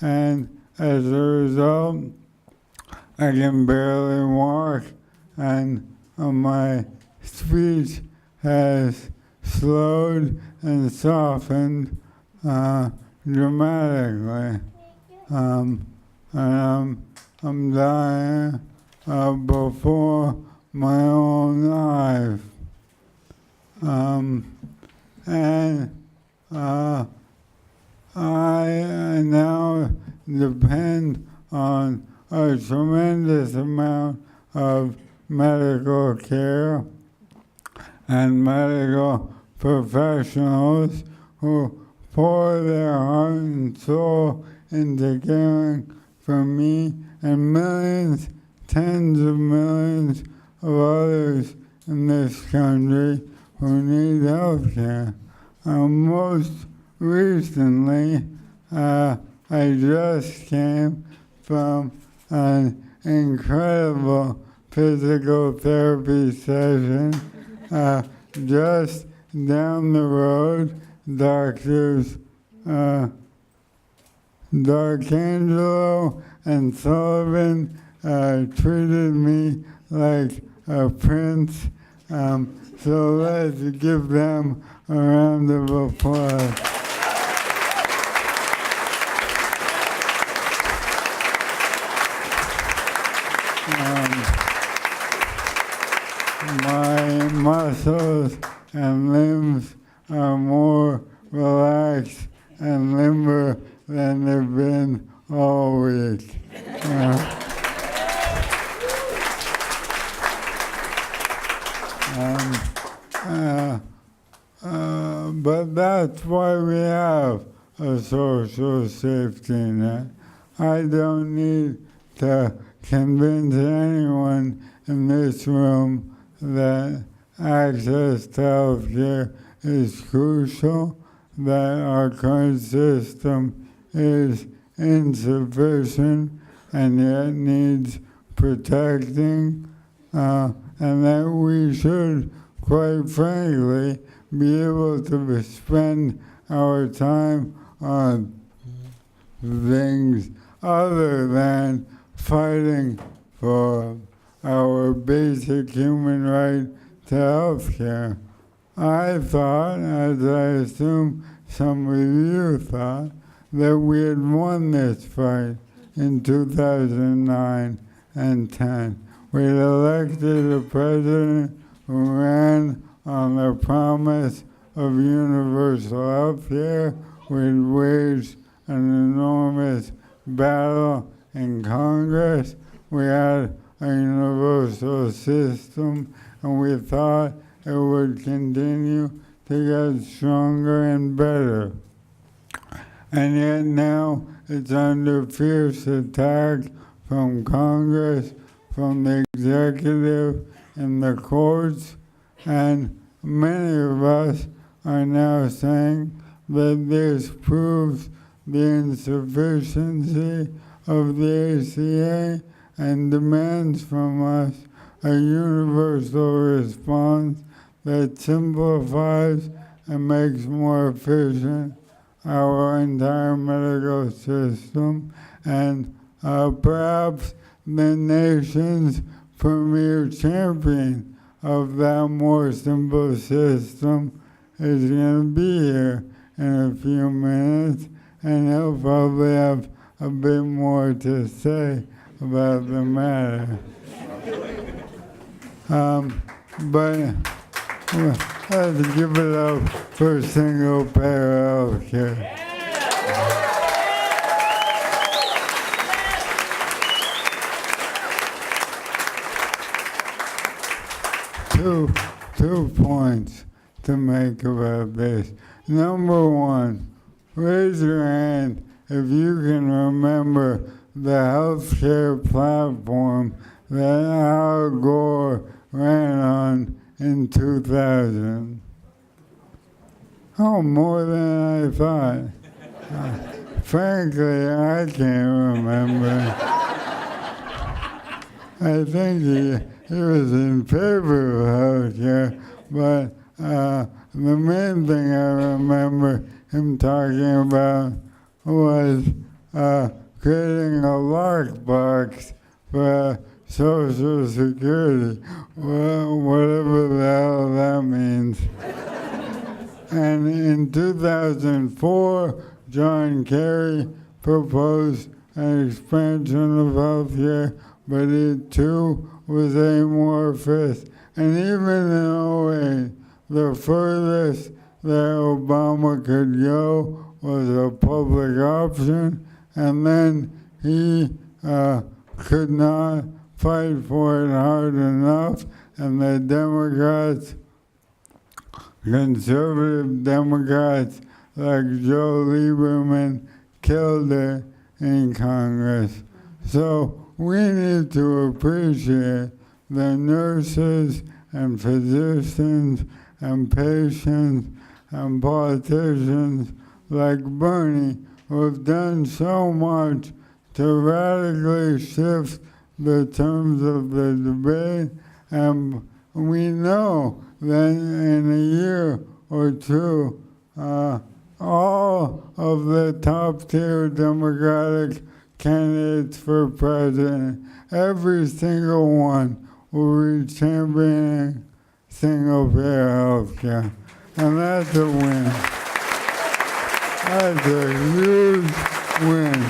and as a result, I can barely walk, and my speech has slowed and softened dramatically. And I'm dying before my own eyes. I now depend on a tremendous amount of medical care and medical professionals who pour their heart and soul into caring for me and millions, tens of millions of others in this country who need health care. Most recently, I just came from an incredible physical therapy session just down the road. Doctors D'Arcangelo and Sullivan treated me like a prince. So let's give them a round of applause. My muscles and limbs are more relaxed and limber than they've been all week. But that's why we have a social safety net. I don't need to convince anyone in this room that access to health care is crucial, that our current system is insufficient and yet needs protecting, and that we should, quite frankly, be able to spend our time on things other than fighting for our basic human right to health care. I thought, as I assume some of you thought, that we had won this fight in 2009 and 10. We had elected a president who ran on the promise of universal health care. We had waged an enormous battle in Congress. We had a universal system, and we thought it would continue to get stronger and better. And yet now it's under fierce attack from Congress, from the executive, and the courts, and many of us are now saying that this proves the insufficiency of the ACA and demands from us a universal response that simplifies and makes more efficient our entire medical system, and perhaps the nation's premier champion of that more simple system is going to be here in a few minutes, and he'll probably have a bit more to say about the matter. But let's give it up for single payer health care. two points to make about this. Number one, raise your hand if you can remember the healthcare platform that Al Gore ran on in 2000. Oh, more than I thought. Frankly, I can't remember. I think he was in favor of health care, but the main thing I remember him talking about was creating a lockbox for Social Security, whatever the hell that means. And in 2004, John Kerry proposed an expansion of health care, but it too was amorphous. And even in 08, the furthest that Obama could go was a public option, and then he could not fight for it hard enough, and the Democrats, conservative Democrats like Joe Lieberman, killed it in Congress. So we need to appreciate the nurses and physicians and patients and politicians like Bernie who have done so much to radically shift the terms of the debate, and we know that in a year or two, all of the top-tier Democratic candidates for president, every single one will be championing single-payer health care. And that's a win. That's a huge win.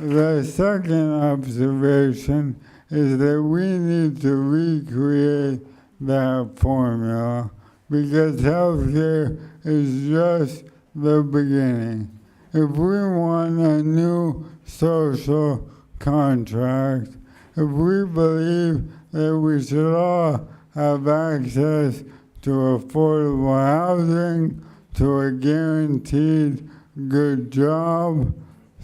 The second observation is that we need to recreate that formula because healthcare is just the beginning. If we want a new social contract, if we believe that we should all have access to affordable housing, to a guaranteed good job,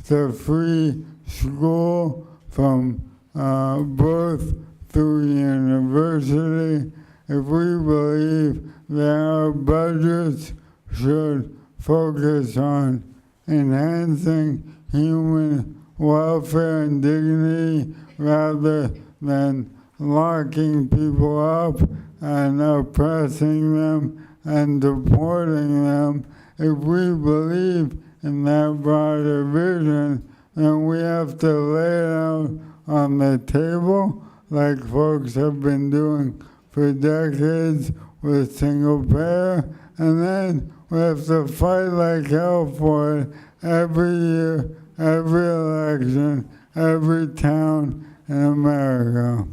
to free school from birth through university, if we believe that our budgets should focus on enhancing human welfare and dignity rather than locking people up and oppressing them and deporting them, if we believe in that broader vision, then we have to lay it out on the table like folks have been doing for decades with single payer, and then we have to fight like hell for it every year, every election, every town in America.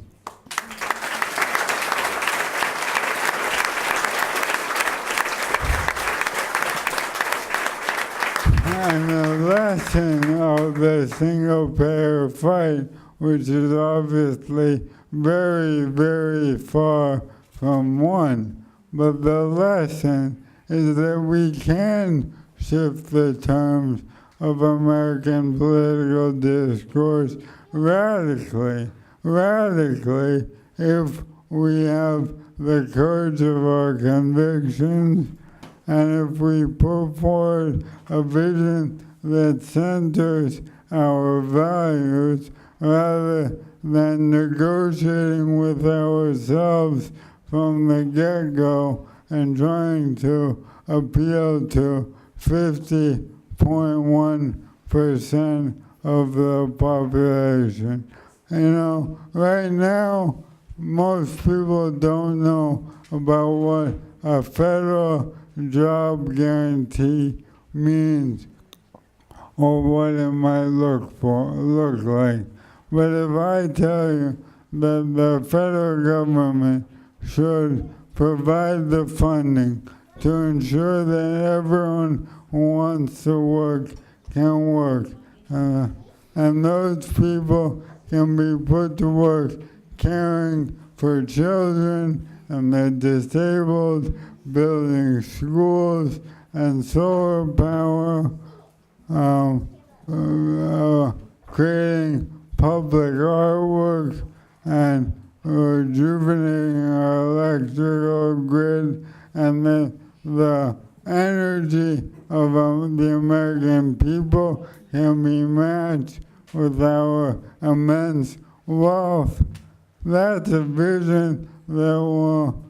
And the lesson of the single-payer fight, which is obviously very, very far from won, but the lesson is that we can shift the terms of American political discourse radically, if we have the courage of our convictions, and if we put forward a vision that centers our values rather than negotiating with ourselves from the get-go and trying to appeal to 50.1% of the population. You know, right now, most people don't know about what a federal job guarantee means or what it might look like. But if I tell you that the federal government should provide the funding to ensure that everyone who wants to work can work, and those people can be put to work caring for children and the disabled, building schools and solar power, creating public artwork, and rejuvenating our electrical grid, and the energy of the American people can be matched with our immense wealth. That's a vision that will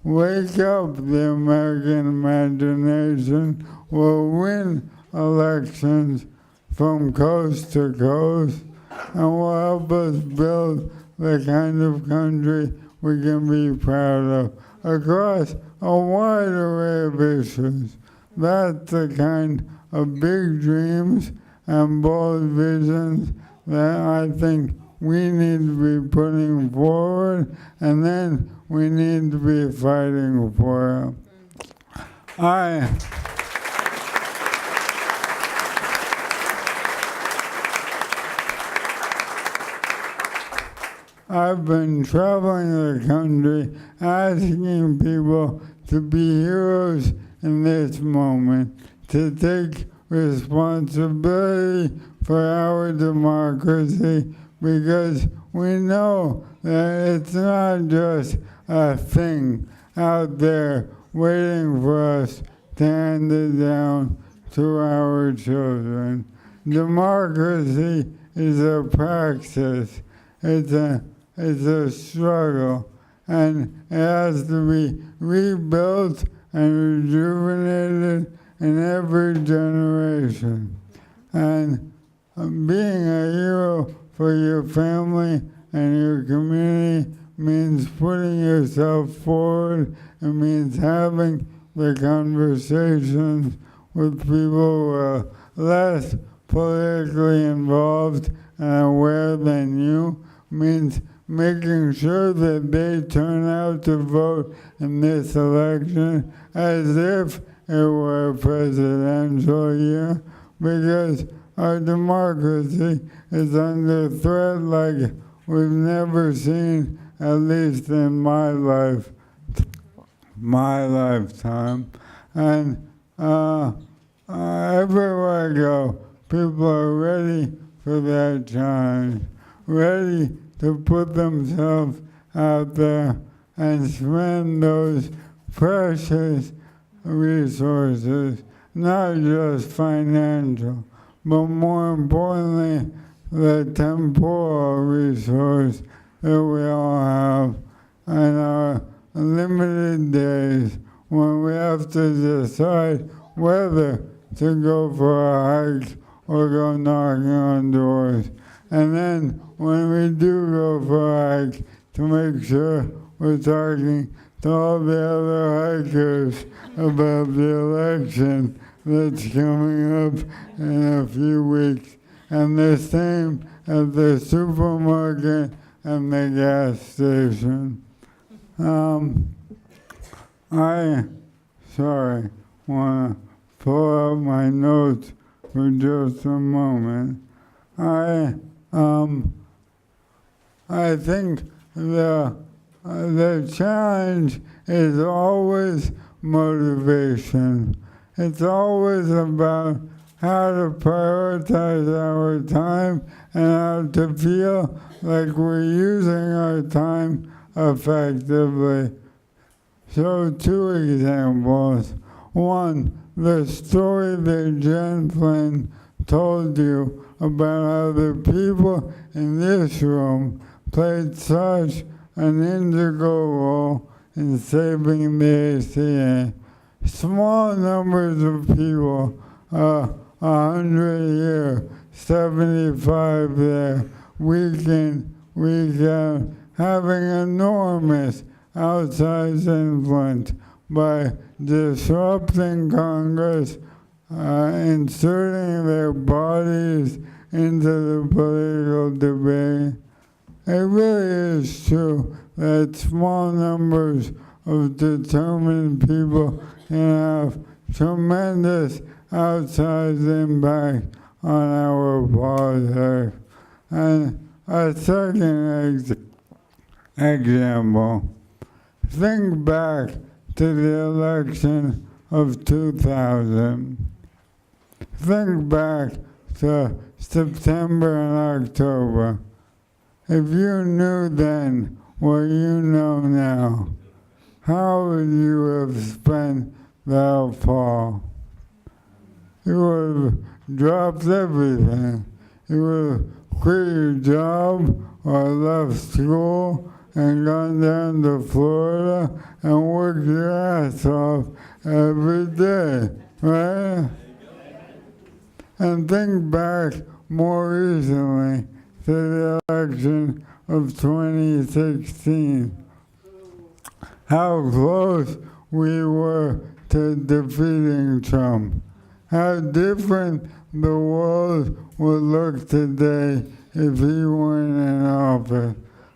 wake up the American imagination, will win elections from coast to coast, and will help us build the kind of country we can be proud of across a wide array of issues. That's the kind of big dreams and bold visions that I think we need to be putting forward, and then we need to be fighting for it. I've been traveling the country asking people to be heroes in this moment, to take responsibility for our democracy, because we know that it's not just a thing out there waiting for us to hand it down to our children. Democracy is a praxis. It's a struggle, and it has to be rebuilt and rejuvenated in every generation. And being a hero for your family and your community means putting yourself forward. It means having the conversations with people who are less politically involved and aware than you. It means making sure that they turn out to vote in this election as if it were a presidential year, because our democracy is under threat like we've never seen, at least in my lifetime. And everywhere I go, people are ready for that challenge, ready to put themselves out there and spend those precious resources, not just financial, but more importantly, the temporal resource that we all have in our limited days when we have to decide whether to go for a hike or go knocking on doors. And then when we do go for a hike, to make sure we're talking to all the other hikers about the election that's coming up in a few weeks. And the same at the supermarket and the gas station. I want to pull out my notes for just a moment. I think the challenge is always motivation. It's always about how to prioritize our time and how to feel like we're using our time effectively. So 2 examples. One, the story that Jen Flynn told you about how the people in this room played such an integral role in saving the ACA. Small numbers of people, 100 here, 75 there, week in, week out, having enormous outsized influence by disrupting Congress, inserting their bodies into the political debate. It really is true that small numbers of determined people can have tremendous outsized impact on our politics. And a second example, think back to the election of 2000. Think back to September and October. If you knew then what you know now, how would you have spent that fall? You would have dropped everything. You would have quit your job or left school and gone down to Florida and worked your ass off every day, right? And think back more recently to the election of 2016. How close we were to defeating Trump. How different the world would look today if he weren't in office.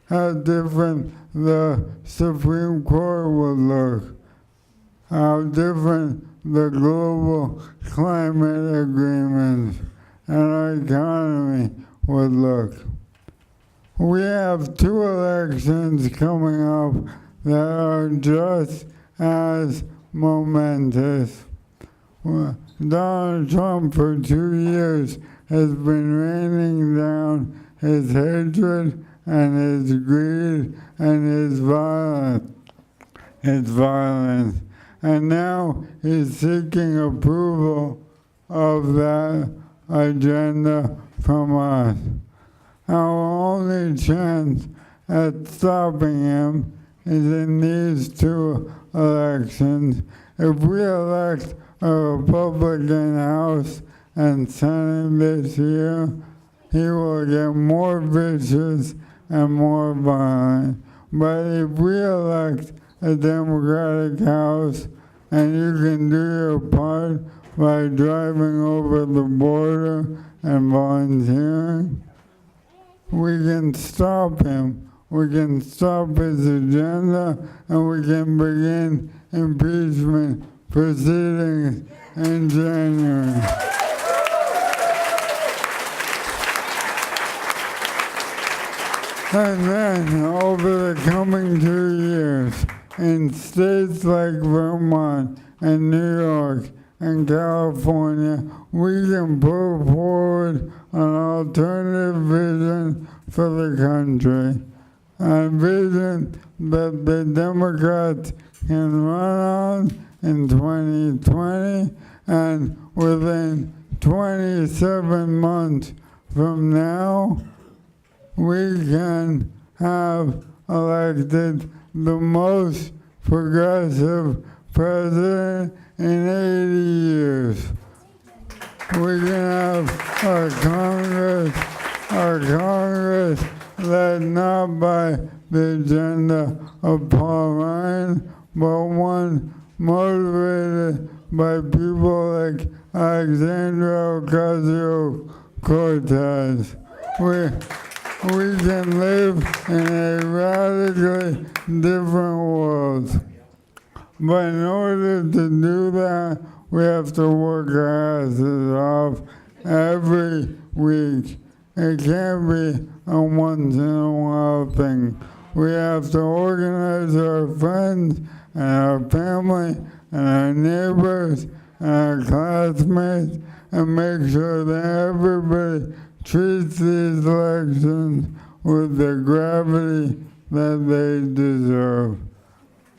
How different the Supreme Court would look. How different the global climate agreements and our economy would look. We have 2 elections coming up that are just as momentous. Donald Trump for 2 years has been raining down his hatred and his greed and his violence. And now he's seeking approval of that agenda from us. Our only chance at stopping him is in these 2 elections. If we elect a Republican House and Senate this year, he will get more vicious and more violent. But if we elect a Democratic House and you can do your part by driving over the border and volunteering, we can stop him. We can stop his agenda and we can begin impeachment proceedings in January. And then, over the coming 2 years, in states like Vermont and New York and California, we can put forward an alternative vision for the country. A vision that the Democrats can run on in 2020, and within 27 months from now, we can have elected the most progressive president in 80 years. We can have our Congress led not by the agenda of Paul Ryan, but one motivated by people like Alexandria Ocasio-Cortez. We can live in a radically different world. But in order to do that, we have to work our asses off every week. It can't be a once in a while thing. We have to organize our friends and our family and our neighbors and our classmates and make sure that everybody treats these elections with the gravity that they deserve.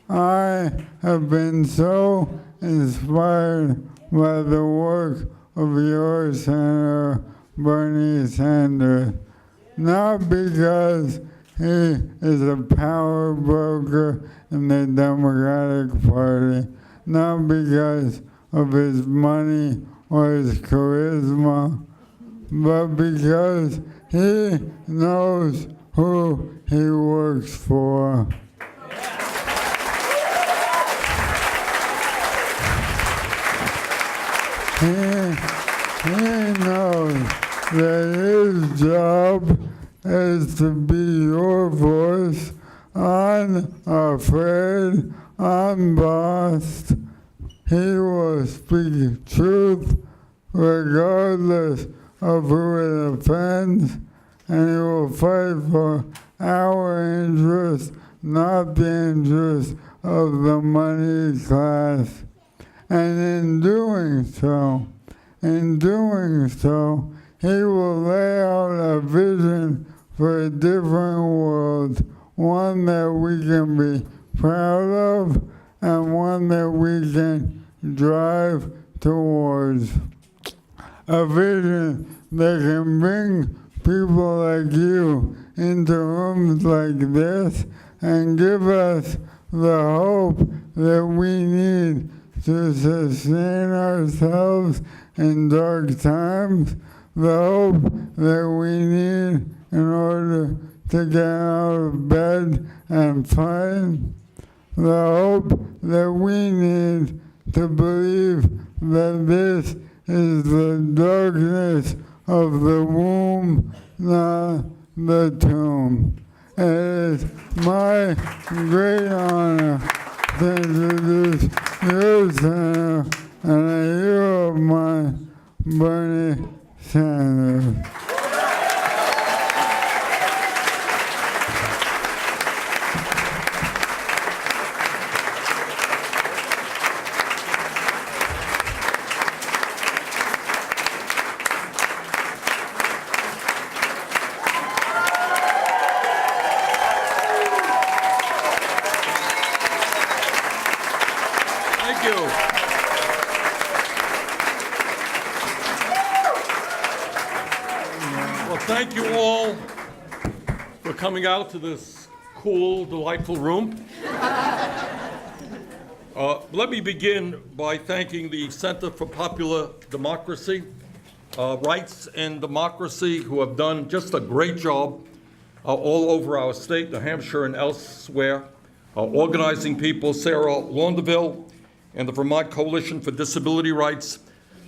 I have been so inspired by the work of your Senator Bernie Sanders, not because he is a power broker in the Democratic Party, not because of his money or his charisma, but because he knows who he works for. He knows that his job is to be your voice, unafraid, unbossed. He will speak truth regardless of who it offends, and he will fight for our interests, not the interests of the money class. And in doing so, he will lay out a vision for a different world, one that we can be proud of and one that we can drive towards. A vision that can bring people like you into rooms like this and give us the hope that we need to sustain ourselves in dark times, the hope that we need in order to get out of bed and fight, the hope that we need to believe that this is the darkness of the womb, not the tomb. It is my great honor to introduce your senator and a hero of mine, Bernie Sanders. Thank you. Well, thank you all for coming out to this cool, delightful room. Let me begin by thanking the Center for Popular Democracy, Rights and Democracy, who have done just a great job all over our state, New Hampshire and elsewhere, organizing people, Sarah Laundeville, and the Vermont Coalition for Disability Rights.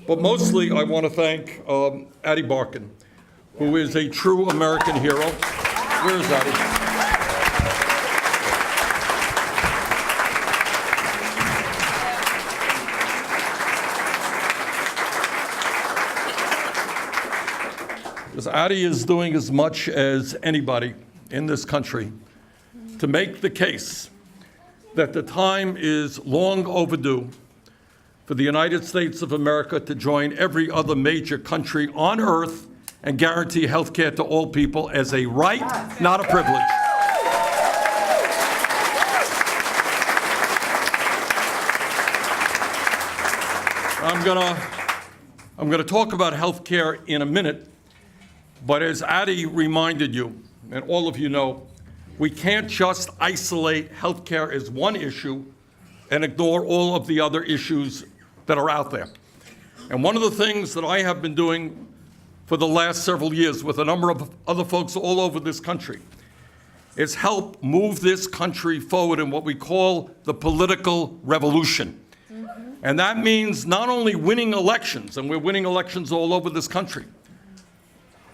But mostly, I want to thank Addie Barkan, who is a true American hero. Where is Addie? Because Addie is doing as much as anybody in this country to make the case that the time is long overdue for the United States of America to join every other major country on earth and guarantee health care to all people as a right, not a privilege. I'm gonna talk about health care in a minute, but as Addie reminded you, and all of you know, we can't just isolate health care as one issue and ignore all of the other issues that are out there. And one of the things that I have been doing for the last several years with a number of other folks all over this country is help move this country forward in what we call the political revolution. And that means not only winning elections, and we're winning elections all over this country,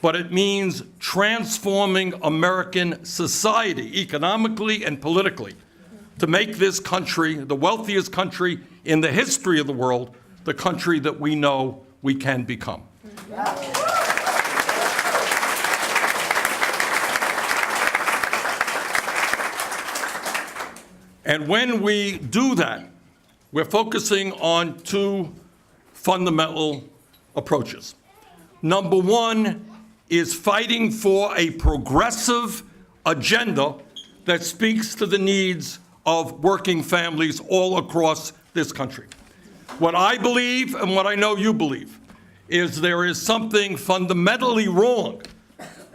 but it means transforming American society economically and politically to make this country, the wealthiest country in the history of the world, the country that we know we can become. And when we do that, we're focusing on two fundamental approaches. Number one is fighting for a progressive agenda that speaks to the needs of working families all across this country. What I believe, and what I know you believe, is there is something fundamentally wrong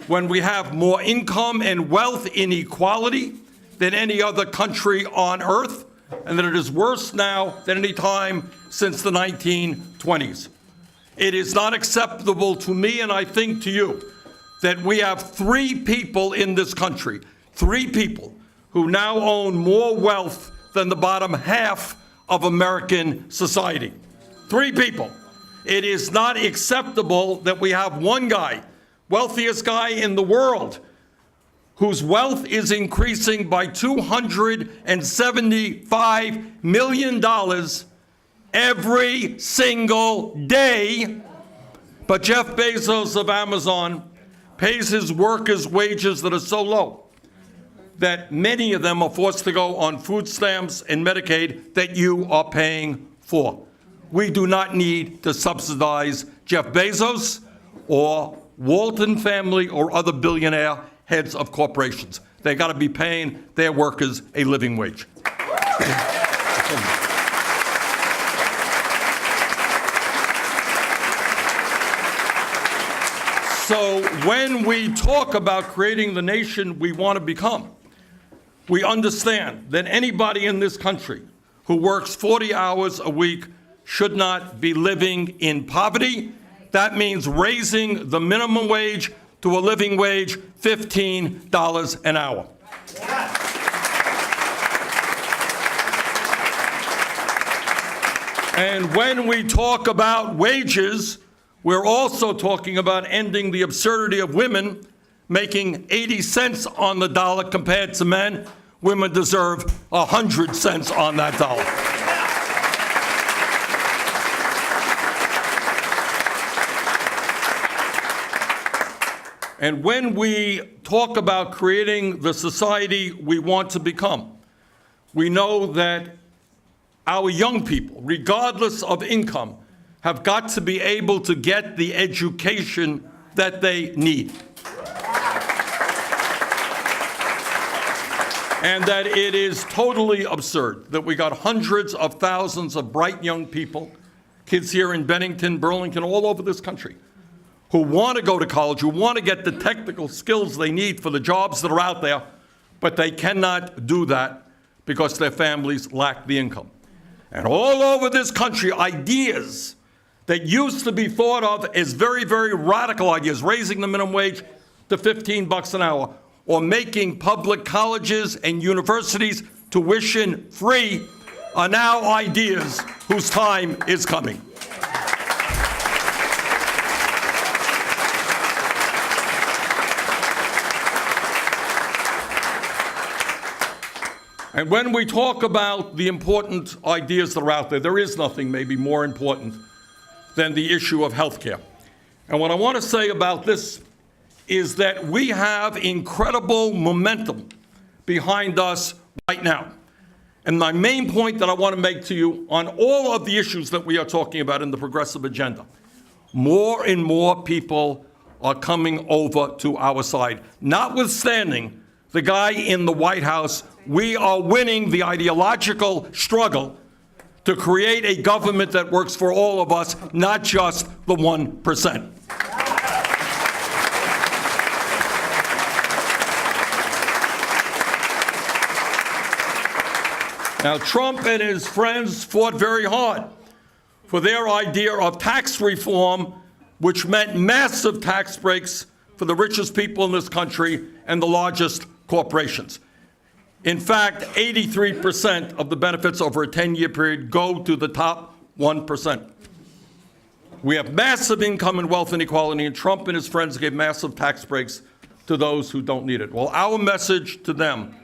when we have more income and wealth inequality than any other country on earth, and that it is worse now than any time since the 1920s. It is not acceptable to me, and I think to you, that we have three people in this country, three people who now own more wealth than the bottom half of American society. Three people. It is not acceptable that we have one guy, wealthiest guy in the world, whose wealth is increasing by $275 million every single day, But Jeff Bezos of Amazon pays his workers wages that are so low that many of them are forced to go on food stamps and Medicaid that you are paying for. We do not need to subsidize Jeff Bezos or Walton family or other billionaire heads of corporations. They got to be paying their workers a living wage. So when we talk about creating the nation we want to become, we understand that anybody in this country who works 40 hours a week should not be living in poverty. That means raising the minimum wage to a living wage, $15 an hour. And when we talk about wages, we're also talking about ending the absurdity of women making 80 cents on the dollar compared to men. Women deserve 100 cents on that dollar. And when we talk about creating the society we want to become, we know that our young people, regardless of income, have got to be able to get the education that they need. And that it is totally absurd that we got hundreds of thousands of bright young people, kids here in Bennington, Burlington, all over this country, who want to go to college, who want to get the technical skills they need for the jobs that are out there, but they cannot do that because their families lack the income. And all over this country, ideas that used to be thought of as very, very radical ideas, raising the minimum wage to $15 an hour, or making public colleges and universities tuition free, are now ideas whose time is coming. And when we talk about the important ideas that are out there, there is nothing maybe more important than the issue of health care. And what I want to say about this is that we have incredible momentum behind us right now. And my main point that I want to make to you on all of the issues that we are talking about in the progressive agenda, more and more people are coming over to our side. Notwithstanding the guy in the White House, we are winning the ideological struggle to create a government that works for all of us, not just the 1%. Now, Trump and his friends fought very hard for their idea of tax reform, which meant massive tax breaks for the richest people in this country and the largest corporations. In fact, 83% of the benefits over a 10-year period go to the top 1%. We have massive income and wealth inequality, and Trump and his friends gave massive tax breaks to those who don't need it. Well, our message to them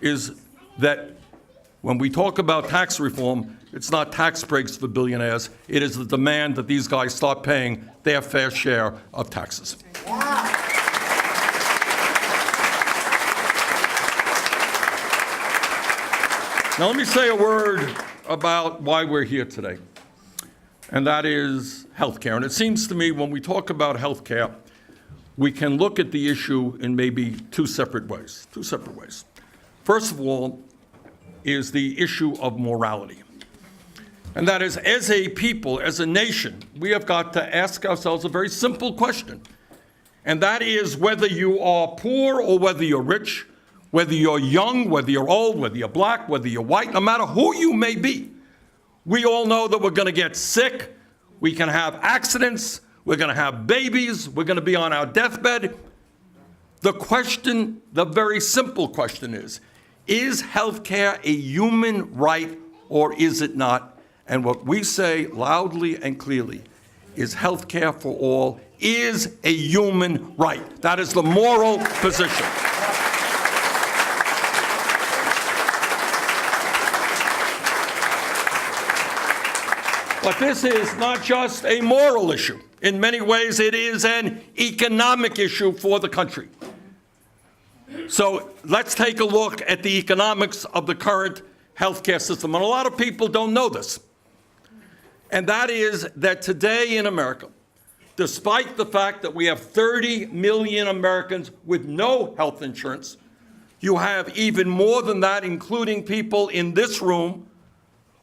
is that when we talk about tax reform, it's not tax breaks for billionaires. It is the demand that these guys start paying their fair share of taxes. Now, let me say a word about why we're here today, and that is health care. And it seems to me when we talk about health care, we can look at the issue in maybe two separate ways. First of all is the issue of morality. And that is, as a people, as a nation, we have got to ask ourselves a very simple question. And that is whether you are poor or whether you're rich, whether you're young, whether you're old, whether you're black, whether you're white, no matter who you may be, we all know that we're going to get sick, we can have accidents, we're going to have babies, we're going to be on our deathbed. The question, the very simple question is health care a human right or is it not? And what we say loudly and clearly is health care for all is a human right. That is the moral position. But this is not just a moral issue. In many ways, it is an economic issue for the country. So let's take a look at the economics of the current healthcare system. And a lot of people don't know this. And that is that today in America, despite the fact that we have 30 million Americans with no health insurance, you have even more than that, including people in this room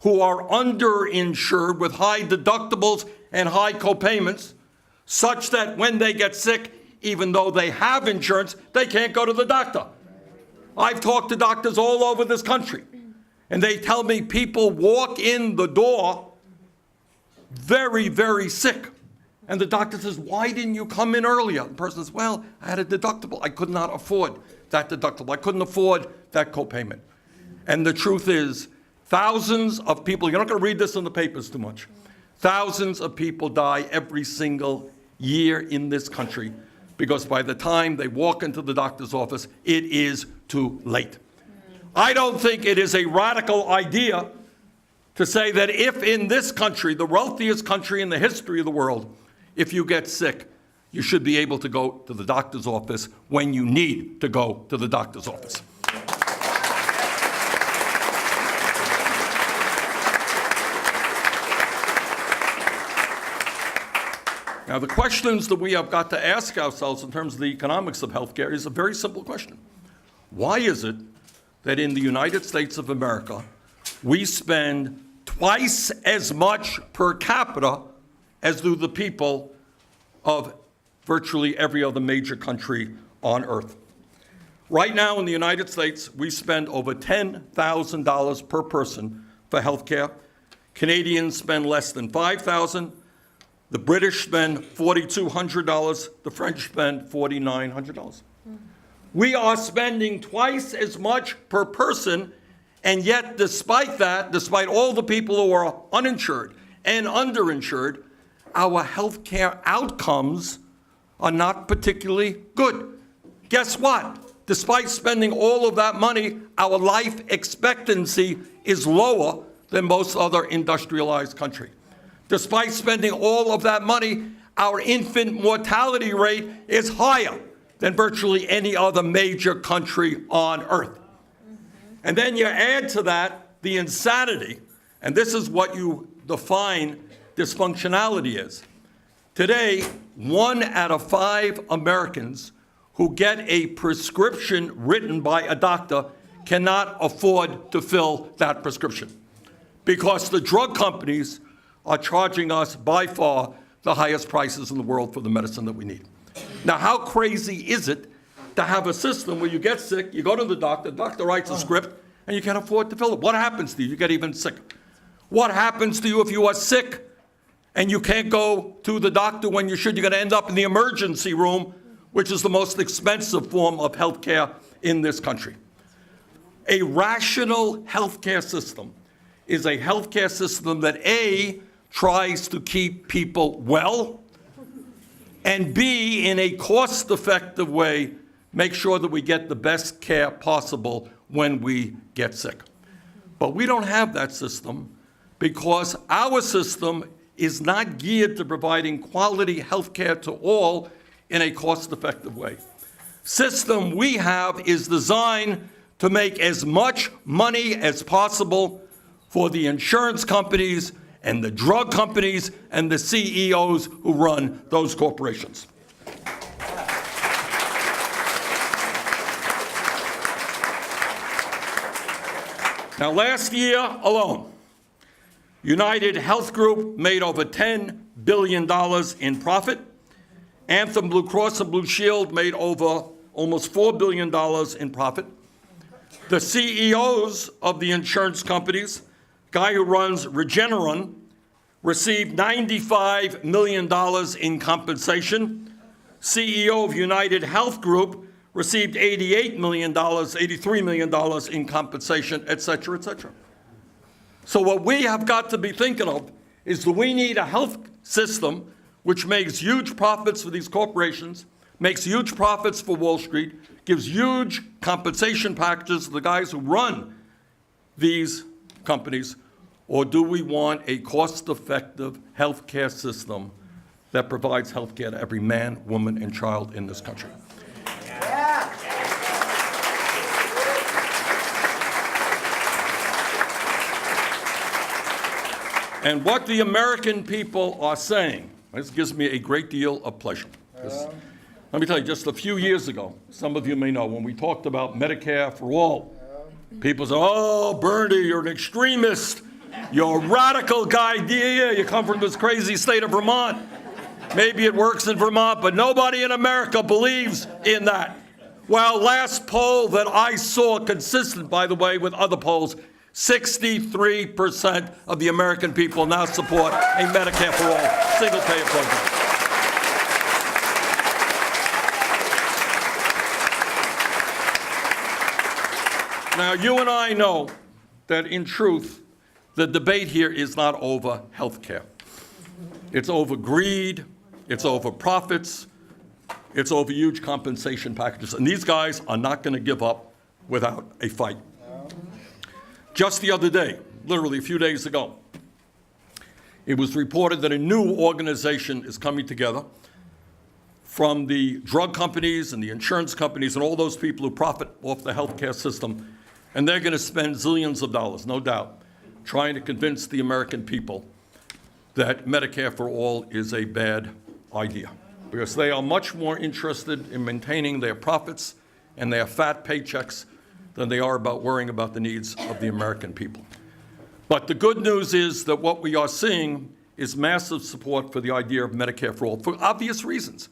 who are underinsured with high deductibles and high copayments, such that when they get sick, even though they have insurance, they can't go to the doctor. I've talked to doctors all over this country, and they tell me people walk in the door very, very sick. And the doctor says, "Why didn't you come in earlier?" The person says, "Well, I had a deductible. I could not afford that deductible. I couldn't afford that copayment." And the truth is, thousands of people, you're not going to read this in the papers too much, thousands of people die every single year in this country because by the time they walk into the doctor's office, it is too late. I don't think it is a radical idea to say that if in this country, the wealthiest country in the history of the world, if you get sick, you should be able to go to the doctor's office when you need to go to the doctor's office. Now, the questions that we have got to ask ourselves in terms of the economics of healthcare is a very simple question. Why is it that in the United States of America, we spend twice as much per capita as do the people of virtually every other major country on earth? Right now in the United States, we spend over $10,000 per person for healthcare. Canadians spend less than $5,000. The British spend $4,200. The French spend $4,900. We are spending twice as much per person, and yet despite that, despite all the people who are uninsured and underinsured, our health care outcomes are not particularly good. Guess what? Despite spending all of that money, our life expectancy is lower than most other industrialized countries. Despite spending all of that money, our infant mortality rate is higher than virtually any other major country on earth. And then you add to that the insanity, and this is what you define dysfunctionality is. Today, 1 out of 5 Americans who get a prescription written by a doctor cannot afford to fill that prescription because the drug companies are charging us by far the highest prices in the world for the medicine that we need. Now, how crazy is it to have a system where you get sick, you go to the doctor writes a script, and you can't afford to fill it? What happens to you? You get even sicker. What happens to you if you are sick and you can't go to the doctor when you should? You're going to end up in the emergency room, which is the most expensive form of health care in this country. A rational health care system is a health care system that A, tries to keep people well, and B, in a cost-effective way, make sure that we get the best care possible when we get sick. But we don't have that system because our system is not geared to providing quality health care to all in a cost-effective way. System we have is designed to make as much money as possible for the insurance companies and the drug companies and the CEOs who run those corporations. Now, last year alone, United Health Group made over $10 billion in profit. Anthem Blue Cross and Blue Shield made over almost $4 billion in profit. The CEOs of the insurance companies, guy who runs Regeneron, received $95 million in compensation. CEO of United Health Group received $88 million, $83 million in compensation, et cetera, et cetera. So what we have got to be thinking of is that we need a health system which makes huge profits for these corporations, makes huge profits for Wall Street, gives huge compensation packages to the guys who run these companies, Or do we want a cost-effective health care system that provides health care to every man, woman, and child in this country? And what the American people are saying, this gives me a great deal of pleasure. Let me tell you, just a few years ago, some of you may know, when we talked about Medicare for all, people said, oh, Bernie, you're an extremist. You're a radical guy. Yeah, you come from this crazy state of Vermont. Maybe it works in Vermont, but nobody in America believes in that. Well, last poll that I saw, consistent, by the way, with other polls, 63% of the American people now support a Medicare for all single-payer program. Now, you and I know that in truth, the debate here is not over health care. It's over greed, it's over profits, it's over huge compensation packages. And these guys are not going to give up without a fight. Just the other day, literally a few days ago, it was reported that a new organization is coming together from the drug companies and the insurance companies and all those people who profit off the healthcare system. And they're going to spend zillions of dollars, no doubt, trying to convince the American people that Medicare for all is a bad idea. Because they are much more interested in maintaining their profits and their fat paychecks than they are about worrying about the needs of the American people. But the good news is that what we are seeing is massive support for the idea of Medicare for all, for obvious reasons.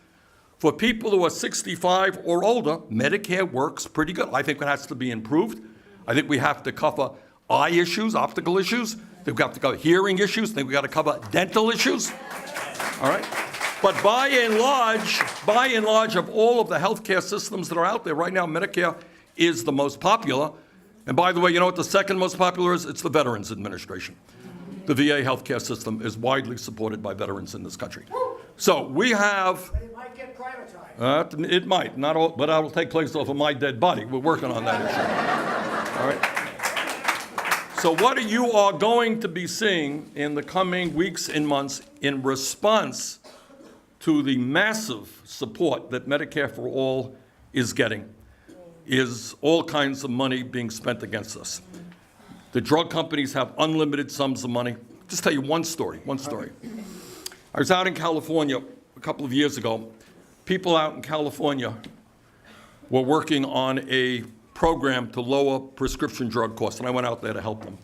For people who are 65 or older, Medicare works pretty good. I think it has to be improved. I think we have to cover eye issues, optical issues. I think we have to cover hearing issues. I think we got to cover dental issues. All right? But by and large of all of the healthcare systems that are out there right now, Medicare is the most popular. And by the way, you know what the second most popular is? It's the Veterans Administration. The VA healthcare system is widely supported by veterans in this country. So we have... But it might get privatized. It might, not all, but that will take place off of my dead body. We're working on that issue. All right? So what you are going to be seeing in the coming weeks and months in response to the massive support that Medicare for All is getting is all kinds of money being spent against us. The drug companies have unlimited sums of money. Just tell you one story. I was out in California a couple of years ago. People out in California were working on a program to lower prescription drug costs, and I went out there to help them.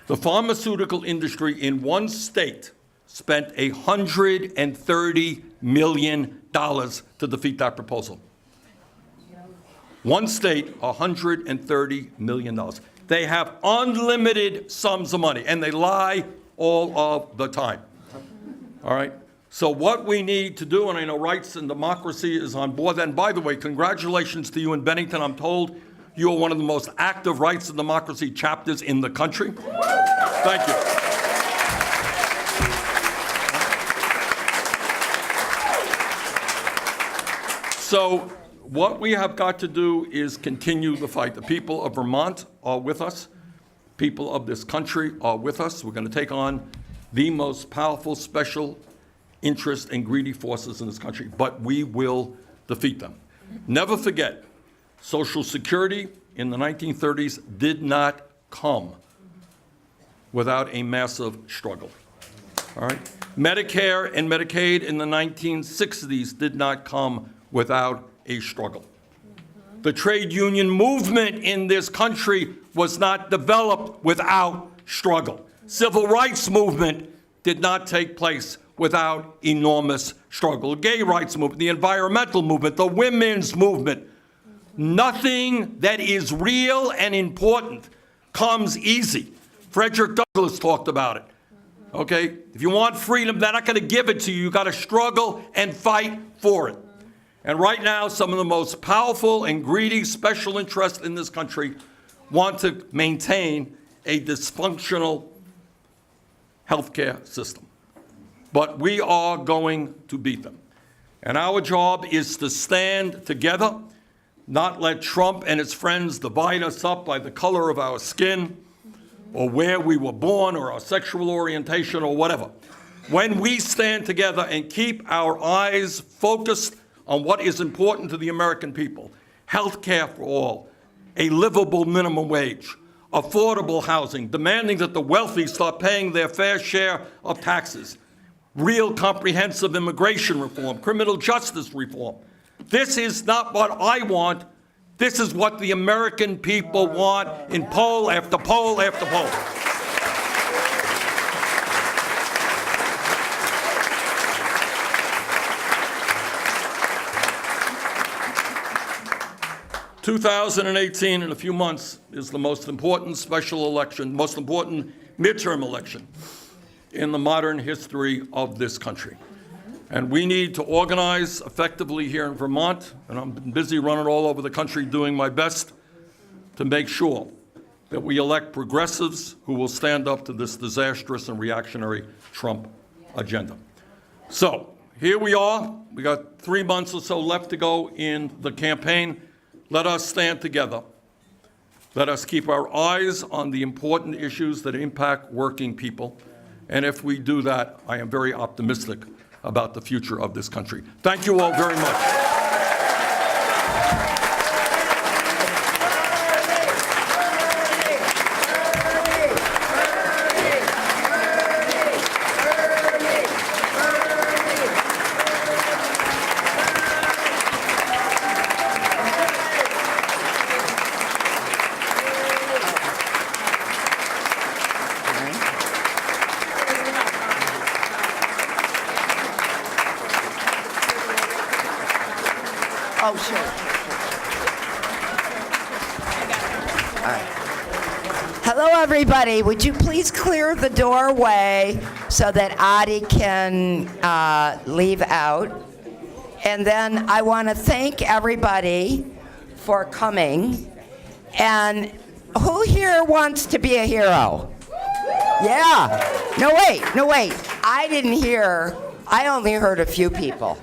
The pharmaceutical industry in one state spent $130 million to defeat that proposal. One state, $130 million. They have unlimited sums of money, and they lie all of the time. All right? So what we need to do, and I know Rights and Democracy is on board, and by the way, congratulations to you in Bennington. I'm told you are one of the most active Rights and Democracy chapters in the country. Thank you. So what we have got to do is continue the fight. The people of Vermont are with us. People of this country are with us. We're going to take on the most powerful special interest and greedy forces in this country, but we will defeat them. Never forget, Social Security in the 1930s did not come without a massive struggle. All right? Medicare and Medicaid in the 1960s did not come without a struggle. The trade union movement in this country was not developed without struggle. Civil rights movement did not take place without enormous struggle. The gay rights movement, the environmental movement, the women's movement. Nothing that is real and important comes easy. Frederick Douglass talked about it. Okay? If you want freedom, they're not going to give it to you. You got to struggle and fight for it. And right now, some of the most powerful and greedy special interests in this country want to maintain a dysfunctional healthcare system. But we are going to beat them. And our job is to stand together, not let Trump and his friends divide us up by the color of our skin, or where we were born or our sexual orientation or whatever. When we stand together and keep our eyes focused on what is important to the American people, health care for all, a livable minimum wage, affordable housing, demanding that the wealthy start paying their fair share of taxes, real comprehensive immigration reform, criminal justice reform. This is not what I want. This is what the American people want in poll after poll after poll. "2018, in a few months, is the most important special election, most important midterm election in the modern history of this country. And we need to organize effectively here in Vermont, and I'm busy running all over the country doing my best to make sure that we elect progressives who will stand up to this disastrous and reactionary Trump agenda. So here we are. We got 3 months or so left to go in the campaign. Let us stand together. Let us keep our eyes on the important issues that impact working people. And if we do that, I am very optimistic about the future of this country. Thank you all very much. Oh, sure. All right. Hello, everybody. Would you please clear the doorway so that Adi can leave out? And then I want to thank everybody for coming. And who here wants to be a hero? Yeah. No, wait. I didn't hear. I only heard a few people.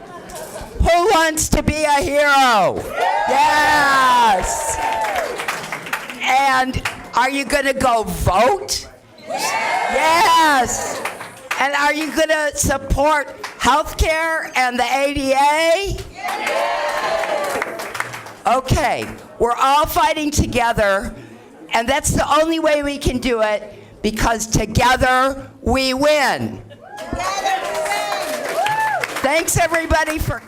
Who wants to be a hero? Yes. And are you going to go vote? Yes. And are you going to support healthcare and the ADA? Okay. We're all fighting together, and that's the only way we can do it, because together we win. Thanks, everybody, for